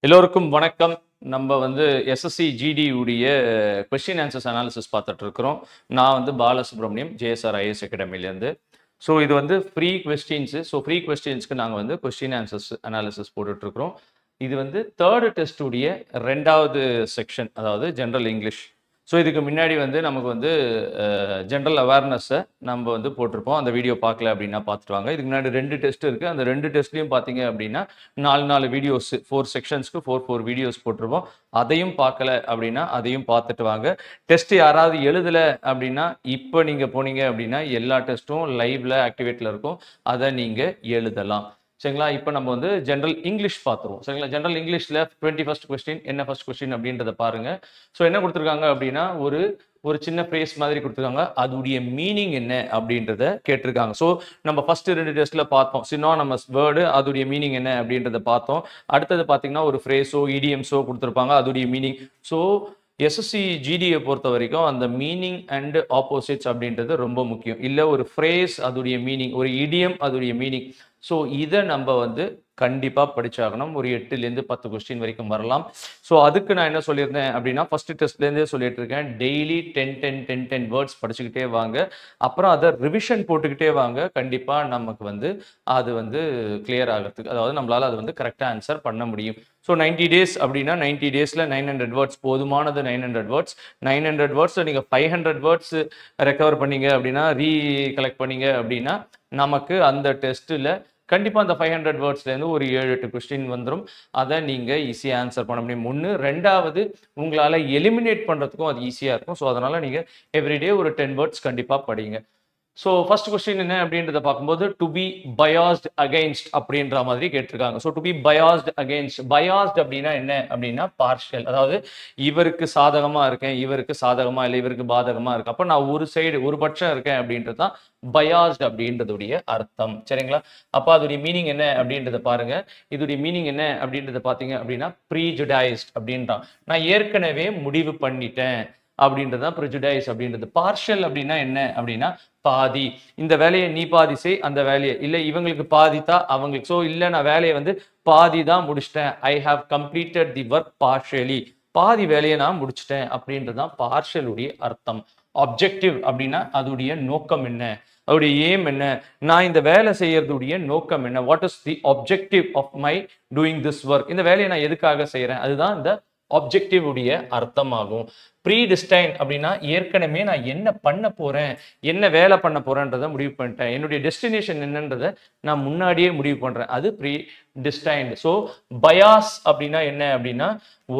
எல்லோருக்கும் வணக்கம். நம்ம வந்து எஸ்எஸ்சி ஜிடி உடைய கொஸ்டின் ஆன்சர்ஸ் அனாலிசிஸ் பார்த்துட்டு இருக்கிறோம். நான் வந்து பாலசுப்ரமணியம் ஜேஎஸ்ஆர் ஐஎஸ் அகாடமிலேருந்து. ஸோ இது வந்து ஃப்ரீ கொஸ்டின்ஸு. ஸோ ஃப்ரீ கொஸ்டின்ஸ்க்கு நாங்கள் வந்து கொஸ்டின் ஆன்சர்ஸ் அனாலிசிஸ் போட்டுட்ருக்குறோம். இது வந்து தேர்டு டெஸ்ட்டுடைய 2வது செக்ஷன், அதாவது ஜென்ரல் இங்கிலீஷ். ஸோ இதுக்கு முன்னாடி வந்து நமக்கு வந்து ஜென்ரல் அவேர்னஸை நம்ம வந்து போட்டிருப்போம். அந்த வீடியோ பார்க்கல அப்படின்னா பார்த்துட்டு வாங்க. இதுக்கு முன்னாடி 2 டெஸ்ட் இருக்குது. அந்த 2 டெஸ்ட்லையும் பார்த்தீங்க அப்படின்னா 4 வீடியோஸ், 4 செக்ஷன்ஸ்க்கு 4 வீடியோஸ் போட்டிருப்போம். அதையும் பார்க்கல அப்படின்னா அதையும் பார்த்துட்டு வாங்க. டெஸ்ட் யாராவது எழுதலை அப்படின்னா இப்போ நீங்கள் போனீங்க அப்படின்னா எல்லா டெஸ்ட்டும் லைவ்ல ஆக்டிவேட்டில் இருக்கும். அதை நீங்கள் எழுதலாம். சரிங்களா? இப்போ நம்ம வந்து ஜென்ரல் இங்கிலீஷ் பார்த்துருவோம். சரிங்களா? ஜென்ரல் இங்கிலீஷில் 21st கொஸ்டின் என்ன ஃபர்ஸ்ட் கொஸ்டின் அப்படின்றத பாருங்க. ஸோ என்ன கொடுத்துருக்காங்க அப்படின்னா ஒரு சின்ன ஃப்ரேஸ் மாதிரி கொடுத்துருக்காங்க. அதோடைய மீனிங் என்ன அப்படின்றத கேட்டிருக்காங்க. ஸோ நம்ம ஃபர்ஸ்ட் 2 டெஸ்ட்ல பார்த்தோம். சினானிமஸ் வேர்டு அதோடைய மீனிங் என்ன அப்படின்றத பார்த்தோம். அடுத்தது பார்த்தீங்கன்னா ஒரு ஃப்ரேஸோ இடியம்ஸோ கொடுத்துருப்பாங்க, அதோடைய மீனிங். ஸோ எஸ்எஸ்சி ஜிடியை பொறுத்த வரைக்கும் அந்த மீனிங் அண்ட் ஆப்போசிட்ஸ் அப்படின்றது ரொம்ப முக்கியம். இல்லை ஒரு ஃப்ரேஸ் அதோடைய மீனிங், ஒரு இடியம் அதோடைய மீனிங். ஸோ இதை நம்ம வந்து கண்டிப்பாக படிச்சாகணும். ஒரு 8லேருந்து 10 கொஸ்டின் வரைக்கும் வரலாம். ஸோ அதுக்கு நான் என்ன சொல்லியிருந்தேன் அப்படின்னா ஃபர்ஸ்ட் டெஸ்ட்லேருந்தே சொல்லிட்டு இருக்கேன், டெய்லி 10 வேர்ட்ஸ் படிச்சுக்கிட்டே வாங்க. அப்புறம் அதை ரிவிஷன் போட்டுக்கிட்டே வாங்க. கண்டிப்பாக நமக்கு வந்து அது வந்து கிளியர் ஆகிறதுக்கு, அதாவது நம்மளால் அது வந்து கரெக்டாக ஆன்சர் பண்ண முடியும். ஸோ 90 டேஸ் அப்படின்னா 90 டேஸில் 900 வேர்ட்ஸ் போதுமானது. 900 வேர்ட்ஸ் 900 வேர்ட்ஸை நீங்கள் 500 வேர்ட்ஸ் ரெக்கவர் பண்ணீங்க அப்படின்னா, ரீகலெக்ட் பண்ணீங்க அப்படின்னா நமக்கு அந்த டெஸ்ட்டில் கண்டிப்பாக அந்த 500 வேர்ட்ஸ்லேருந்து ஒரு 7-8 கொஸ்டின் வந்துடும். அதை நீங்கள் ஈஸியாக ஆன்சர் பண்ண முடியும். 1. 2வது உங்களால் எலிமினேட் பண்ணுறதுக்கும் அது ஈஸியாக இருக்கும். ஸோ அதனால் நீங்கள் எவ்ரிடே ஒரு 10 வேர்ட்ஸ் கண்டிப்பாக படிங்க. ஸோ ஃபர்ஸ்ட் கொஸ்டின் என்ன அப்படின்றத பார்க்கும்போது டு பி பயாஸ்ட் அகைன்ஸ்ட் அப்படின்ற மாதிரி கேட்டிருக்காங்க. So to be biased against, biased அப்படின்னா என்ன அப்படின்னா பார்ஷியல், அதாவது இவருக்கு சாதகமாக இருக்கேன், இவருக்கு சாதகமாக இல்லை, இவருக்கு பாதகமாக இருக்கு, அப்போ நான் ஒரு சைடு ஒரு பட்சம் இருக்கேன் அப்படின்றது தான் பயாஸ்ட் அப்படின்றதுடைய அர்த்தம். சரிங்களா? அப்போ அதோடைய மீனிங் என்ன அப்படின்றத பாருங்க. இதோடைய மீனிங் என்ன அப்படின்றத பார்த்தீங்க அப்படின்னா ப்ரீஜுடைஸ்ட் அப்படின்றான். நான் ஏற்கனவே முடிவு பண்ணிட்டேன் அப்படின்றது தான் ப்ரிஜுடைஸ் அப்படின்றது. பார்ஷியல் அப்படின்னா என்ன அப்படின்னா பாதி, இந்த வேலையை நீ பாதி செய், அந்த வேலையை இல்லை இவங்களுக்கு பாதித்தா அவங்களுக்கு. ஸோ இல்லை நான் வேலையை வந்து பாதி தான் முடிச்சிட்டேன், I have completed the work partially, பாதி வேலையை நான் முடிச்சிட்டேன் அப்படின்றது தான் பார்ஷியலுடைய அர்த்தம். ஆப்ஜெக்டிவ் அப்படின்னா அதோடைய நோக்கம் என்ன, அதோடைய ஏம் என்ன, நான் இந்த வேலை செய்யறதுடைய நோக்கம் என்ன, what is the objective of my doing this work, இந்த வேலையை நான் எதுக்காக செய்யறேன், அதுதான் இந்த ஆப்ஜெக்டிவ் உடைய அர்த்தமாகும். ப்ரீடிஸ்டைன் அப்படின்னா ஏற்கனவே நான் என்ன பண்ண போறேன், என்ன வேலை பண்ண போறேன்றதை முடிவு பண்ணிட்டேன், என்னுடைய டெஸ்டினேஷன் என்னன்றதை நான் முன்னாடியே முடிவு பண்றேன், அது ப்ரீடிஸ்டைன்டு. ஸோ பயாஸ் அப்படின்னா என்ன அப்படின்னா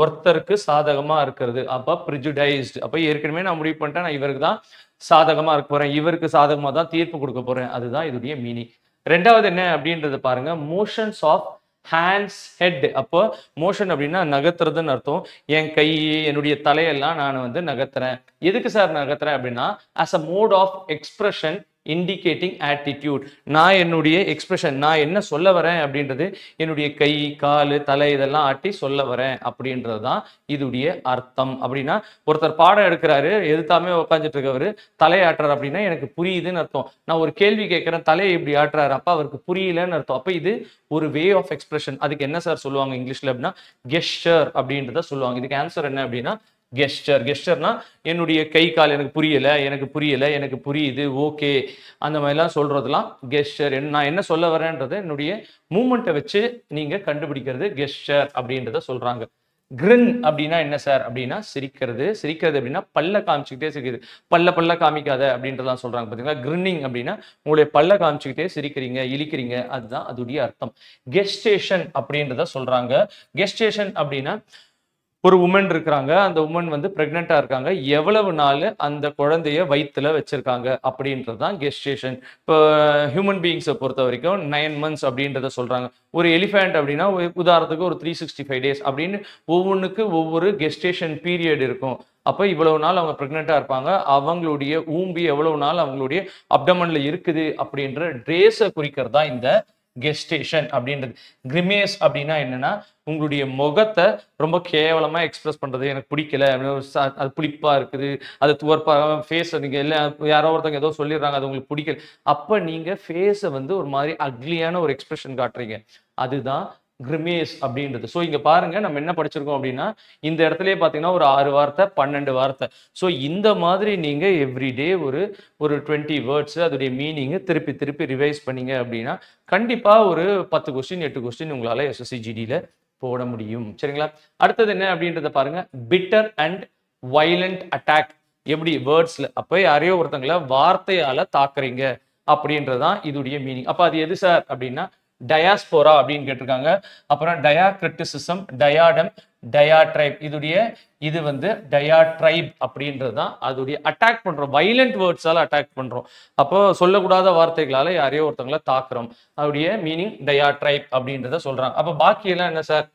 ஒருத்தருக்கு சாதகமா இருக்கிறது, அப்ப ப்ரிஜுடைஸ்டு. அப்ப ஏற்கனவே நான் முடிவு பண்ணிட்டேன், நான் இவருக்கு தான் சாதகமா இருக்க போறேன், இவருக்கு சாதகமா தான் தீர்ப்பு கொடுக்க போறேன், அதுதான் இதோடைய மீனிங். 2வது என்ன அப்படின்றத பாருங்க, மோஷன்ஸ் ஆஃப் ஹேண்ட்ஸ் ஹெட். அப்போ மோஷன் அப்படின்னா நகர்த்துறதுன்னு அர்த்தம். என் கை என்னுடைய தலையெல்லாம் நான் வந்து நகர்த்துறேன். எதுக்கு சார் நகர்த்துறேன் அப்படின்னா as a mode of expression indicating attitude. நான் என்னுடைய எக்ஸ்பிரஷன், நான் என்ன சொல்ல வரேன் அப்படின்றது என்னுடைய கை கால் தலை இதெல்லாம் ஆட்டி சொல்ல வரேன் அப்படின்றது தான் இதுடைய அர்த்தம். அப்படின்னா ஒருத்தர் பாடம் எடுக்கிறாரு, எதுத்தாமே உட்காந்துட்டு இருக்கவர் தலையாட்டுறாரு அப்படின்னா எனக்கு புரியுதுன்னு அர்த்தம். நான் ஒரு கேள்வி கேட்கிறேன், தலையை இப்படி ஆட்டுறாரு, அப்ப அவருக்கு புரியலன்னு அர்த்தம். அப்ப இது ஒரு வே ஆஃப் எக்ஸ்பிரஷன். அதுக்கு என்ன சார் சொல்லுவாங்க இங்கிலீஷ்ல அப்படின்னா கெஸ்டர் அப்படின்றத சொல்லுவாங்க. இதுக்கு ஆன்சர் என்ன அப்படின்னா கெஸ்டர். கெஸ்டர்னா என்னுடைய கை கால் எனக்கு புரியல, எனக்கு புரியல, எனக்கு புரியுது, ஓகே, அந்த மாதிரிலாம் சொல்றதுலாம் கெஸ்டர். நான் என்ன சொல்ல வரேன்றதை என்னுடைய மூமெண்ட்டை வச்சு நீங்க கண்டுபிடிக்கிறது கெஸ்டர் அப்படின்றத சொல்றாங்க. கிரின் அப்படின்னா என்ன சார் அப்படின்னா சிரிக்கிறது. சிரிக்கிறது அப்படின்னா பல்ல காமிச்சுக்கிட்டே சிரிக்கிறது, பல்ல காமிக்காத அப்படின்றதான் சொல்றாங்க. பார்த்தீங்களா? கிரின்னிங் அப்படின்னா உங்களுடைய பல்ல காமிச்சுக்கிட்டே சிரிக்கிறீங்க, இழிக்கிறீங்க, அதுதான் அதுடைய அர்த்தம். கெஸ்டேஷன் அப்படின்றத சொல்றாங்க. கெஸ்டேஷன் அப்படின்னா ஒரு உமன் இருக்கிறாங்க, அந்த உமன் வந்து பிரெக்னெண்டா இருக்காங்க, எவ்வளவு நாள் அந்த குழந்தைய வயிற்றுல வச்சிருக்காங்க அப்படின்றது தான் கெஸ்டேஷன். இப்போ ஹியூமன் பீயிங்ஸை பொறுத்த வரைக்கும் 9 months அப்படின்றத சொல்றாங்க. ஒரு எலிஃபென்ட் அப்படின்னா உதாரணத்துக்கு ஒரு 365 days அப்படின்னு ஒவ்வொன்றுக்கு ஒவ்வொரு கெஸ்டேஷன் பீரியட் இருக்கும். அப்போ இவ்வளவு நாள் அவங்க பிரெக்னெண்டா இருப்பாங்க, அவங்களுடைய ஊம்பி எவ்வளவு நாள் அவங்களுடைய அப்டமன்ல இருக்குது அப்படின்ற டேஸை குறிக்கிறது தான் இந்த கெஸ்டேஷன் அப்படின்றது. கிரிமேஸ் அப்படின்னா என்னன்னா உங்களுடைய முகத்தை ரொம்ப கேவலமா எக்ஸ்பிரஸ் பண்றது, எனக்கு பிடிக்கல, அது புளிப்பா இருக்குது, அது துவர்ப்பா ஃபேஸ், நீங்க எல்லாம் யாரோ ஒருத்தவங்க ஏதோ சொல்லிடுறாங்க, அது உங்களுக்கு பிடிக்கல, அப்ப நீங்க ஃபேஸை வந்து ஒரு மாதிரி அக்லியான ஒரு எக்ஸ்பிரஷன் காட்டுறீங்க, அதுதான் கிரிமேஸ் அப்படின்றது. ஸோ இங்க பாருங்க நம்ம என்ன படிச்சிருக்கோம் அப்படின்னா, இந்த இடத்துலயே பார்த்தீங்கன்னா ஒரு 6 வார்த்தை 12 வார்த்தை. ஸோ இந்த மாதிரி நீங்க எவ்ரிடே ஒரு ஒரு 20 வேர்ட்ஸ் அதோடைய மீனிங் திருப்பி திருப்பி ரிவைஸ் பண்ணீங்க அப்படின்னா கண்டிப்பா ஒரு 10 கொஸ்டின் 8 கொஸ்டின் உங்களால எஸ்எஸ்சி ஜிடில போட முடியும். சரிங்களா? அடுத்தது என்ன அப்படின்றத பாருங்க. Bitter and violent attack. எப்படி வேர்ட்ஸ்ல அப்ப யாரையோ ஒருத்தங்கள வார்த்தையால தாக்குறீங்க அப்படின்றதான் இதுடைய மீனிங். அப்ப அது எது சார் அப்படின்னா டயாஸ்போரா அப்படின்னு கேட்டிருக்காங்க. அப்புறம் டயாக்ரிட்டிசிசம், டயாடம், டயாட்ரைப். இது வந்து டயாட்ரைப் அப்படின்றது தான் அதுடைய அட்டாக் பண்றோம். வைலண்ட் வேர்ட்ஸால அட்டாக் பண்றோம். அப்போ சொல்லக்கூடாத வார்த்தைகளால யாரையோ ஒருத்தவங்களை தாக்குறோம். அதோடைய மீனிங் டயாட்ரைப் அப்படின்றத சொல்றாங்க. அப்ப பாக்கி எல்லாம் என்ன சார்?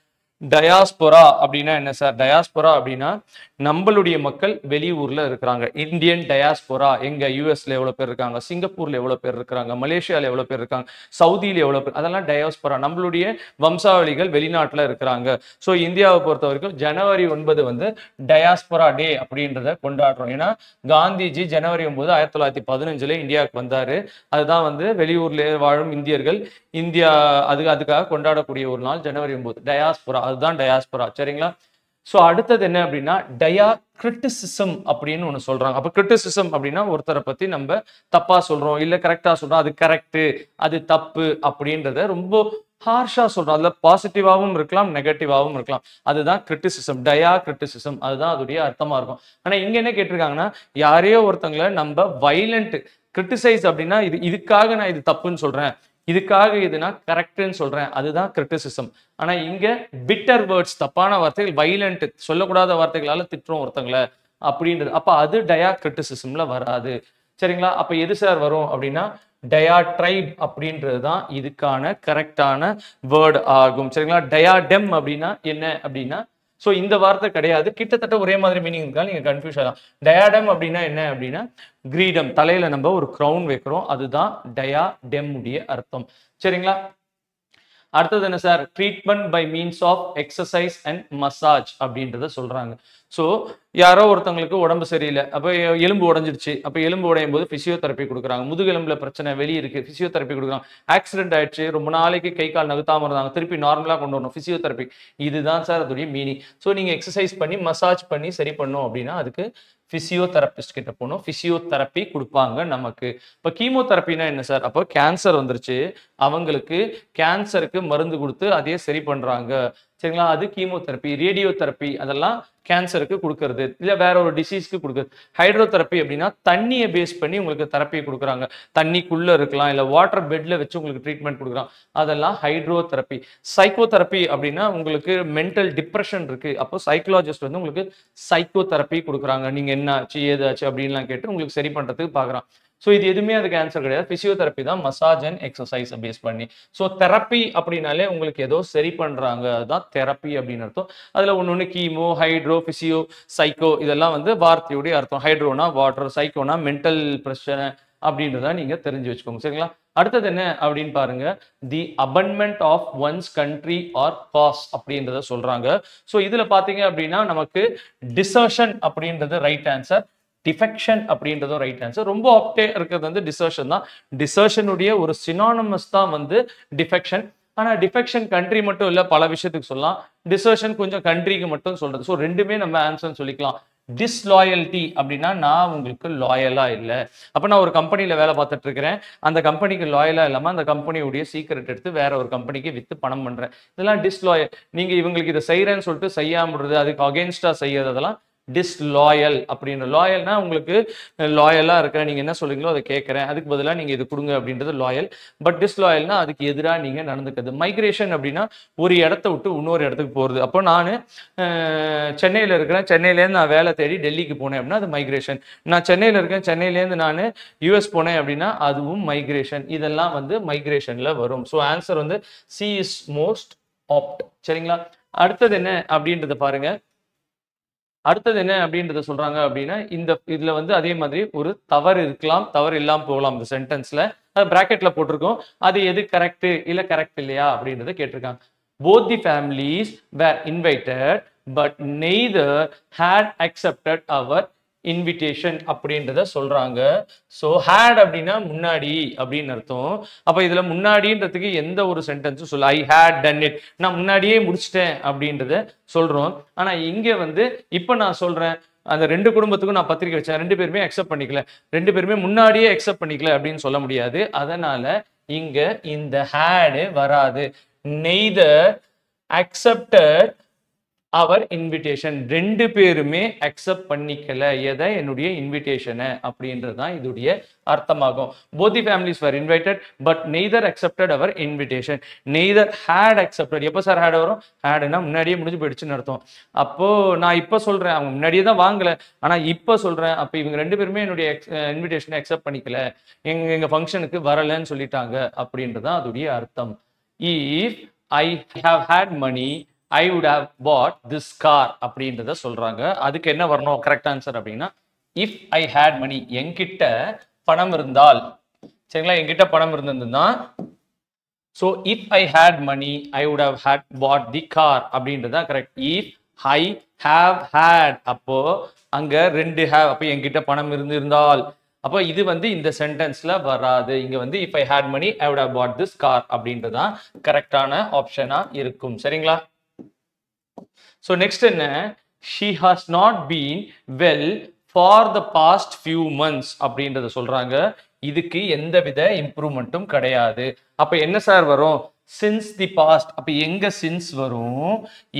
டயாஸ்போரா அப்படின்னா என்ன சார்? டயாஸ்போரா அப்படின்னா நம்மளுடைய மக்கள் வெளியூர்ல இருக்கிறாங்க. இந்தியன் டயாஸ்போரா எங்க யூஎஸ்ல எவ்வளவு பேர் இருக்காங்க, சிங்கப்பூர்ல எவ்வளவு பேர் இருக்காங்க, மலேசியால எவ்வளவு பேர் இருக்காங்க, சவுதியில எவ்வளவு பேர், அதெல்லாம் டயாஸ்போரா. நம்மளுடைய வம்சாவளிகள் வெளிநாட்டுல இருக்கிறாங்க. ஸோ இந்தியாவை பொறுத்த வரைக்கும் ஜனவரி 9 வந்து டயாஸ்போரா டே அப்படின்றத கொண்டாடுறோம். ஏன்னா காந்திஜி ஜனவரி 9 1915 இந்தியாவுக்கு வந்தாரு. அதுதான் வந்து வெளியூர்ல வாழும் இந்தியர்கள் அதுக்காக கொண்டாடக்கூடிய ஒரு நாள் ஜனவரி 9 டயாஸ்போரா. அதுதான் டயாஸ்போரா. சரிங்களா? சோ அடுத்தது என்ன அப்படின்னா டயாக்ரிட்டிசிசம் அப்படின்னு ஒண்ணு சொல்றாங்க. அப்ப கிரிட்டிசிசம் அப்படின்னா ஒருத்தரை பத்தி நம்ம தப்பா சொல்றோம் இல்ல கரெக்டா சொல்றோம், அது கரெக்ட் அது தப்பு அப்படின்றத ரொம்ப ஹார்ஷா சொல்றோம். அதுல பாசிட்டிவாவும் இருக்கலாம் நெகட்டிவாவும் இருக்கலாம். அதுதான் கிரிட்டிசிசம், டயாக்ரிட்டிசிசம். அதுதான் அதோடைய அர்த்தமா இருக்கும். ஆனா இங்க என்ன கேட்டிருக்காங்கன்னா யாரையோ ஒருத்தங்களை நம்ம வைலண்ட் கிரிட்டிசைஸ் அப்படின்னா இதுக்காக நான் இது தப்புன்னு சொல்றேன், இதுக்காக இது நான் கரெக்ட்னு சொல்றேன், அதுதான் கிரிட்டிசிசம். ஆனா இங்க பிட்டர் வேர்ட்ஸ், தப்பான வார்த்தைகள், வைலண்ட் சொல்லக்கூடாத வார்த்தைகளால திட்டுறோம் ஒருத்தங்களை அப்படின்றது. அப்ப அது டயாக்ரிட்டிசிசம்ல வராது. சரிங்களா? அப்ப எது சார் வரும் அப்படின்னா டயாட்ரைப் அப்படின்றது தான் இதுக்கான கரெக்டான வேர்டு ஆகும். சரிங்களா? டயாடெம் அப்படின்னா என்ன அப்படின்னா சோ இந்த வார்த்தை கிடையாது, கிட்டத்தட்ட ஒரே மாதிரி மீனிங் இருக்கா நீங்க கன்ஃபியூஸ் ஆகலாம். டயாடம் அப்படின்னா என்ன அப்படின்னா கிரீடம், தலையில நம்ம ஒரு கிரவுன் வைக்கிறோம், அதுதான் டயாடெம் உடைய அர்த்தம். சரிங்களா? அடுத்தது என்ன சார்? Treatment by means of exercise and massage அப்படின்றத சொல்றாங்க. ஸோ யாரோ ஒருத்தவங்களுக்கு உடம்பு சரியில்லை, அப்போ எலும்பு உடஞ்சிருச்சு, அப்போ எலும்பு உடையும் போது பிசியோதெரப்பி கொடுக்குறாங்க. முதுகெலும்புல பிரச்சனை வெளியே இருக்கு, பிசியோதெரப்பி கொடுக்குறாங்க. ஆக்சிடென்ட் ஆயிடுச்சு, ரொம்ப நாளைக்கு கை கால் நகர்த்தாம இருந்தாங்க, திருப்பி நார்மலா கொண்டு வரணும், பிசியோதெரப்பி. இதுதான் சார் அதோடைய மீனிங். ஸோ நீங்க எக்ஸசைஸ் பண்ணி மசாஜ் பண்ணி சரி பண்ணும் அப்படின்னா அதுக்கு பிசியோதெரபிஸ்ட் கிட்ட போகணும், பிசியோதெரப்பி கொடுப்பாங்க நமக்கு. இப்போ கீமோதெரப்பினா என்ன சார்? அப்போ கேன்சர் வந்துருச்சு, அவங்களுக்கு கேன்சருக்கு மருந்து கொடுத்து அதையே சரி பண்றாங்க. சரிங்களா? அது கீமோதெரப்பி. ரேடியோ தெரப்பி அதெல்லாம் கேன்சருக்கு கொடுக்கறது, இல்ல வேற ஒரு டிசீஸ்க்கு கொடுக்குறது. ஹைட்ரோதெரப்பி அப்படின்னா தண்ணியை பேஸ் பண்ணி உங்களுக்கு தெரப்பி கொடுக்குறாங்க. தண்ணிக்குள்ள இருக்கலாம், இல்ல வாட்டர் பெட்ல வச்சு உங்களுக்கு ட்ரீட்மெண்ட் கொடுக்குறாங்க, அதெல்லாம் ஹைட்ரோதெரப்பி. சைக்கோதெரப்பி அப்படின்னா உங்களுக்கு மென்டல் டிப்ரெஷன் இருக்கு, அப்போ சைக்கலாஜிஸ்ட் வந்து உங்களுக்கு சைக்கோதெரப்பி கொடுக்குறாங்க. நீங்க என்ன ஆச்சு ஏதாச்சு அப்படின்லாம் கேட்டு உங்களுக்கு சரி பண்றதுக்கு பாக்குறான். ஸோ இது எதுவுமே அதுக்கு ஆன்சர் கிடையாது. பிசியோதெரப்பி தான் மசாஜ் அண்ட் எக்ஸசைஸ் பேஸ் பண்ணி. ஸோ தெரப்பி அப்படின்னாலே உங்களுக்கு ஏதோ சரி பண்றாங்க, அதுதான் தெரப்பி அப்படின்னு அர்த்தம். அதுல ஒன்னொன்னு கீமோ, ஹைட்ரோ, பிசியோ, சைக்கோ இதெல்லாம் வந்து வார்த்தையுடைய அர்த்தம். ஹைட்ரோனா வாட்டர், சைக்கோனா மென்டல் பிரச்சனை அப்படின்றத நீங்க தெரிஞ்சு வச்சுக்கோங்க. சரிங்களா? அடுத்தது என்ன அப்படின்னு பாருங்க. The abandonment of one's country or cause அப்படின்றத சொல்றாங்க. ஸோ இதுல பாத்தீங்க அப்படின்னா நமக்கு டிசர்ஷன் அப்படின்றது ரைட் ஆன்சர், டிஃபெக்ஷன் அப்படின்றதும் ரைட் ஆன்சர். ரொம்ப ஆப்டே இருக்கிறது வந்து டிசர்ஷன் தான். டிசர்ஷனுடைய ஒரு சினானமஸ் தான் வந்து டிஃபெக்ஷன். ஆனா டிஃபெக்ஷன் கண்ட்ரி மட்டும் இல்ல, பல விஷயத்துக்கு சொல்லலாம். டிசர்ஷன் கொஞ்சம் கண்ட்ரிக்கு மட்டும் சொல்றது. ஸோ ரெண்டுமே நம்ம ஆன்சர் சொல்லிக்கலாம். டிஸ்லாயல்டி அப்படின்னா நான் உங்களுக்கு லாயலா இல்லை. அப்ப நான் ஒரு கம்பெனில வேலை பார்த்துட்டு இருக்கிறேன், அந்த கம்பெனிக்கு லாயலா இல்லாம அந்த கம்பெனியுடைய சீக்கிரட் எடுத்து வேற ஒரு கம்பெனிக்கு வித்து பணம் பண்றேன், இதெல்லாம் டிஸ்லாயல். நீங்க இவங்களுக்கு இதை செய்யறேன்னு சொல்லிட்டு செய்யாமடுறது, அதுக்கு அகேன்ஸ்டா செய்யறது, அதெல்லாம் டிஸ்லாயல் அப்படின்ற. லாயல்னா உங்களுக்கு லாயலா இருக்கிற, நீங்க என்ன சொல்றீங்களோ அதை கேட்கறேன், அதுக்கு பதிலாக நீங்க இது கொடுங்க அப்படின்றது லாயல். பட் டிஸ்லாயல்னா அதுக்கு எதிராக நீங்க நடந்துக்கிறது. மைக்ரேஷன் அப்படின்னா ஒரு இடத்த விட்டு இன்னொரு இடத்துக்கு போறது. அப்போ நான் சென்னையில இருக்கிறேன், சென்னையிலேருந்து நான் வேலை தேடி டெல்லிக்கு போனேன் அப்படின்னா அது மைக்ரேஷன். நான் சென்னையில இருக்கேன், சென்னையிலேருந்து நான் யூஎஸ் போனேன் அப்படின்னா அதுவும் மைக்ரேஷன். இதெல்லாம் வந்து மைக்ரேஷன்ல வரும். ஸோ ஆன்சர் வந்து சி இஸ் மோஸ்ட் ஆப்ட். சரிங்களா? அடுத்தது என்ன அப்படின்றத பாருங்க. அடுத்தது என்ன அப்படின்றத சொல்றாங்க அப்படின்னா இதுல வந்து அதே மாதிரி ஒரு தவறு இருக்கலாம், தவறு இல்லாம போகலாம். இந்த சென்டென்ஸ்ல அது பிராக்கெட்ல போட்டிருக்கோம், அது எது கரெக்ட் இல்ல கரெக்ட் இல்லையா அப்படின்றத கேட்டிருக்காங்க. Both the families were invited but neither had accepted our invitation அப்படின்றத சொல்றாங்க. ஸோ ஹேட் அப்படின்னா முன்னாடி அப்படின்னு அர்த்தம். அப்ப இதுல முன்னாடின்றதுக்கு எந்த ஒரு சென்டென்ஸும் சொல்ல ஐ ஹேட் டன் இட், நான் முன்னாடியே முடிச்சிட்டேன் அப்படின்றத சொல்றோம். ஆனா இங்க வந்து இப்ப நான் சொல்றேன் அந்த 2 குடும்பத்துக்கும் நான் பத்திரிக்கை வச்சேன், 2 பேருமே அக்செப்ட் பண்ணிக்கல, 2 பேருமே முன்னாடியே அக்செப்ட் பண்ணிக்கல அப்படின்னு சொல்ல முடியாது. அதனால இங்க இந்த ஹேடு வராது. நெய்தர் அக்செப்டட் அவர் இன்விடேஷன், 2 பேருமே அக்செப்ட் பண்ணிக்கல எதை, என்னுடைய இன்விடேஷனை அப்படின்றது தான் இதுடைய அர்த்தமாகும். both the families were invited but neither accepted our invitation. neither had accepted. எப்போ சார் ஹேட் வரும்? ஹேடுனா முன்னாடியே முடிஞ்சு போயிடுச்சுன்னு அர்த்தம். அப்போ நான் இப்போ சொல்றேன் அவங்க முன்னாடியே தான் வாங்கல, ஆனா இப்போ சொல்றேன் அப்போ இவங்க 2 பேருமே என்னுடைய இன்விடேஷனை அக்செப்ட் பண்ணிக்கல, எங்க ஃபங்க்ஷனுக்கு வரலன்னு சொல்லிட்டாங்க அப்படின்றது தான் அதுடைய அர்த்தம். if I have had money I would have bought this car அப்படின்றத சொல்றாங்க. அதுக்கு என்ன வரணும் கரெக்ட் ஆன்சர் அப்படின்னா if I had money, என்கிட்ட பணம் இருந்தால், சரிங்களா, என்கிட்ட பணம் இருந்ததுன்னா so if I had money I would have had bought the car அப்படின்றதா correct. if I have had, அப்போ அங்க 2 have, அப்போ என்கிட்ட பணம் இருந்தால், அப்போ இது வந்து இந்த சென்டென்ஸ்ல வராது. இங்க வந்து if I had money I would have bought this car அப்படின்றதான் கரெக்டான ஆப்ஷனா இருக்கும். சரிங்களா? So next என்ன, she has not been well for the past few months அப்படின்றத சொல்றாங்க. இதுக்கு எந்தவித இம்ப்ரூவ்மெண்ட்டும் கிடையாது. அப்ப என்ன சார் வரும்? since the past. அப்ப எங்க since வரும்,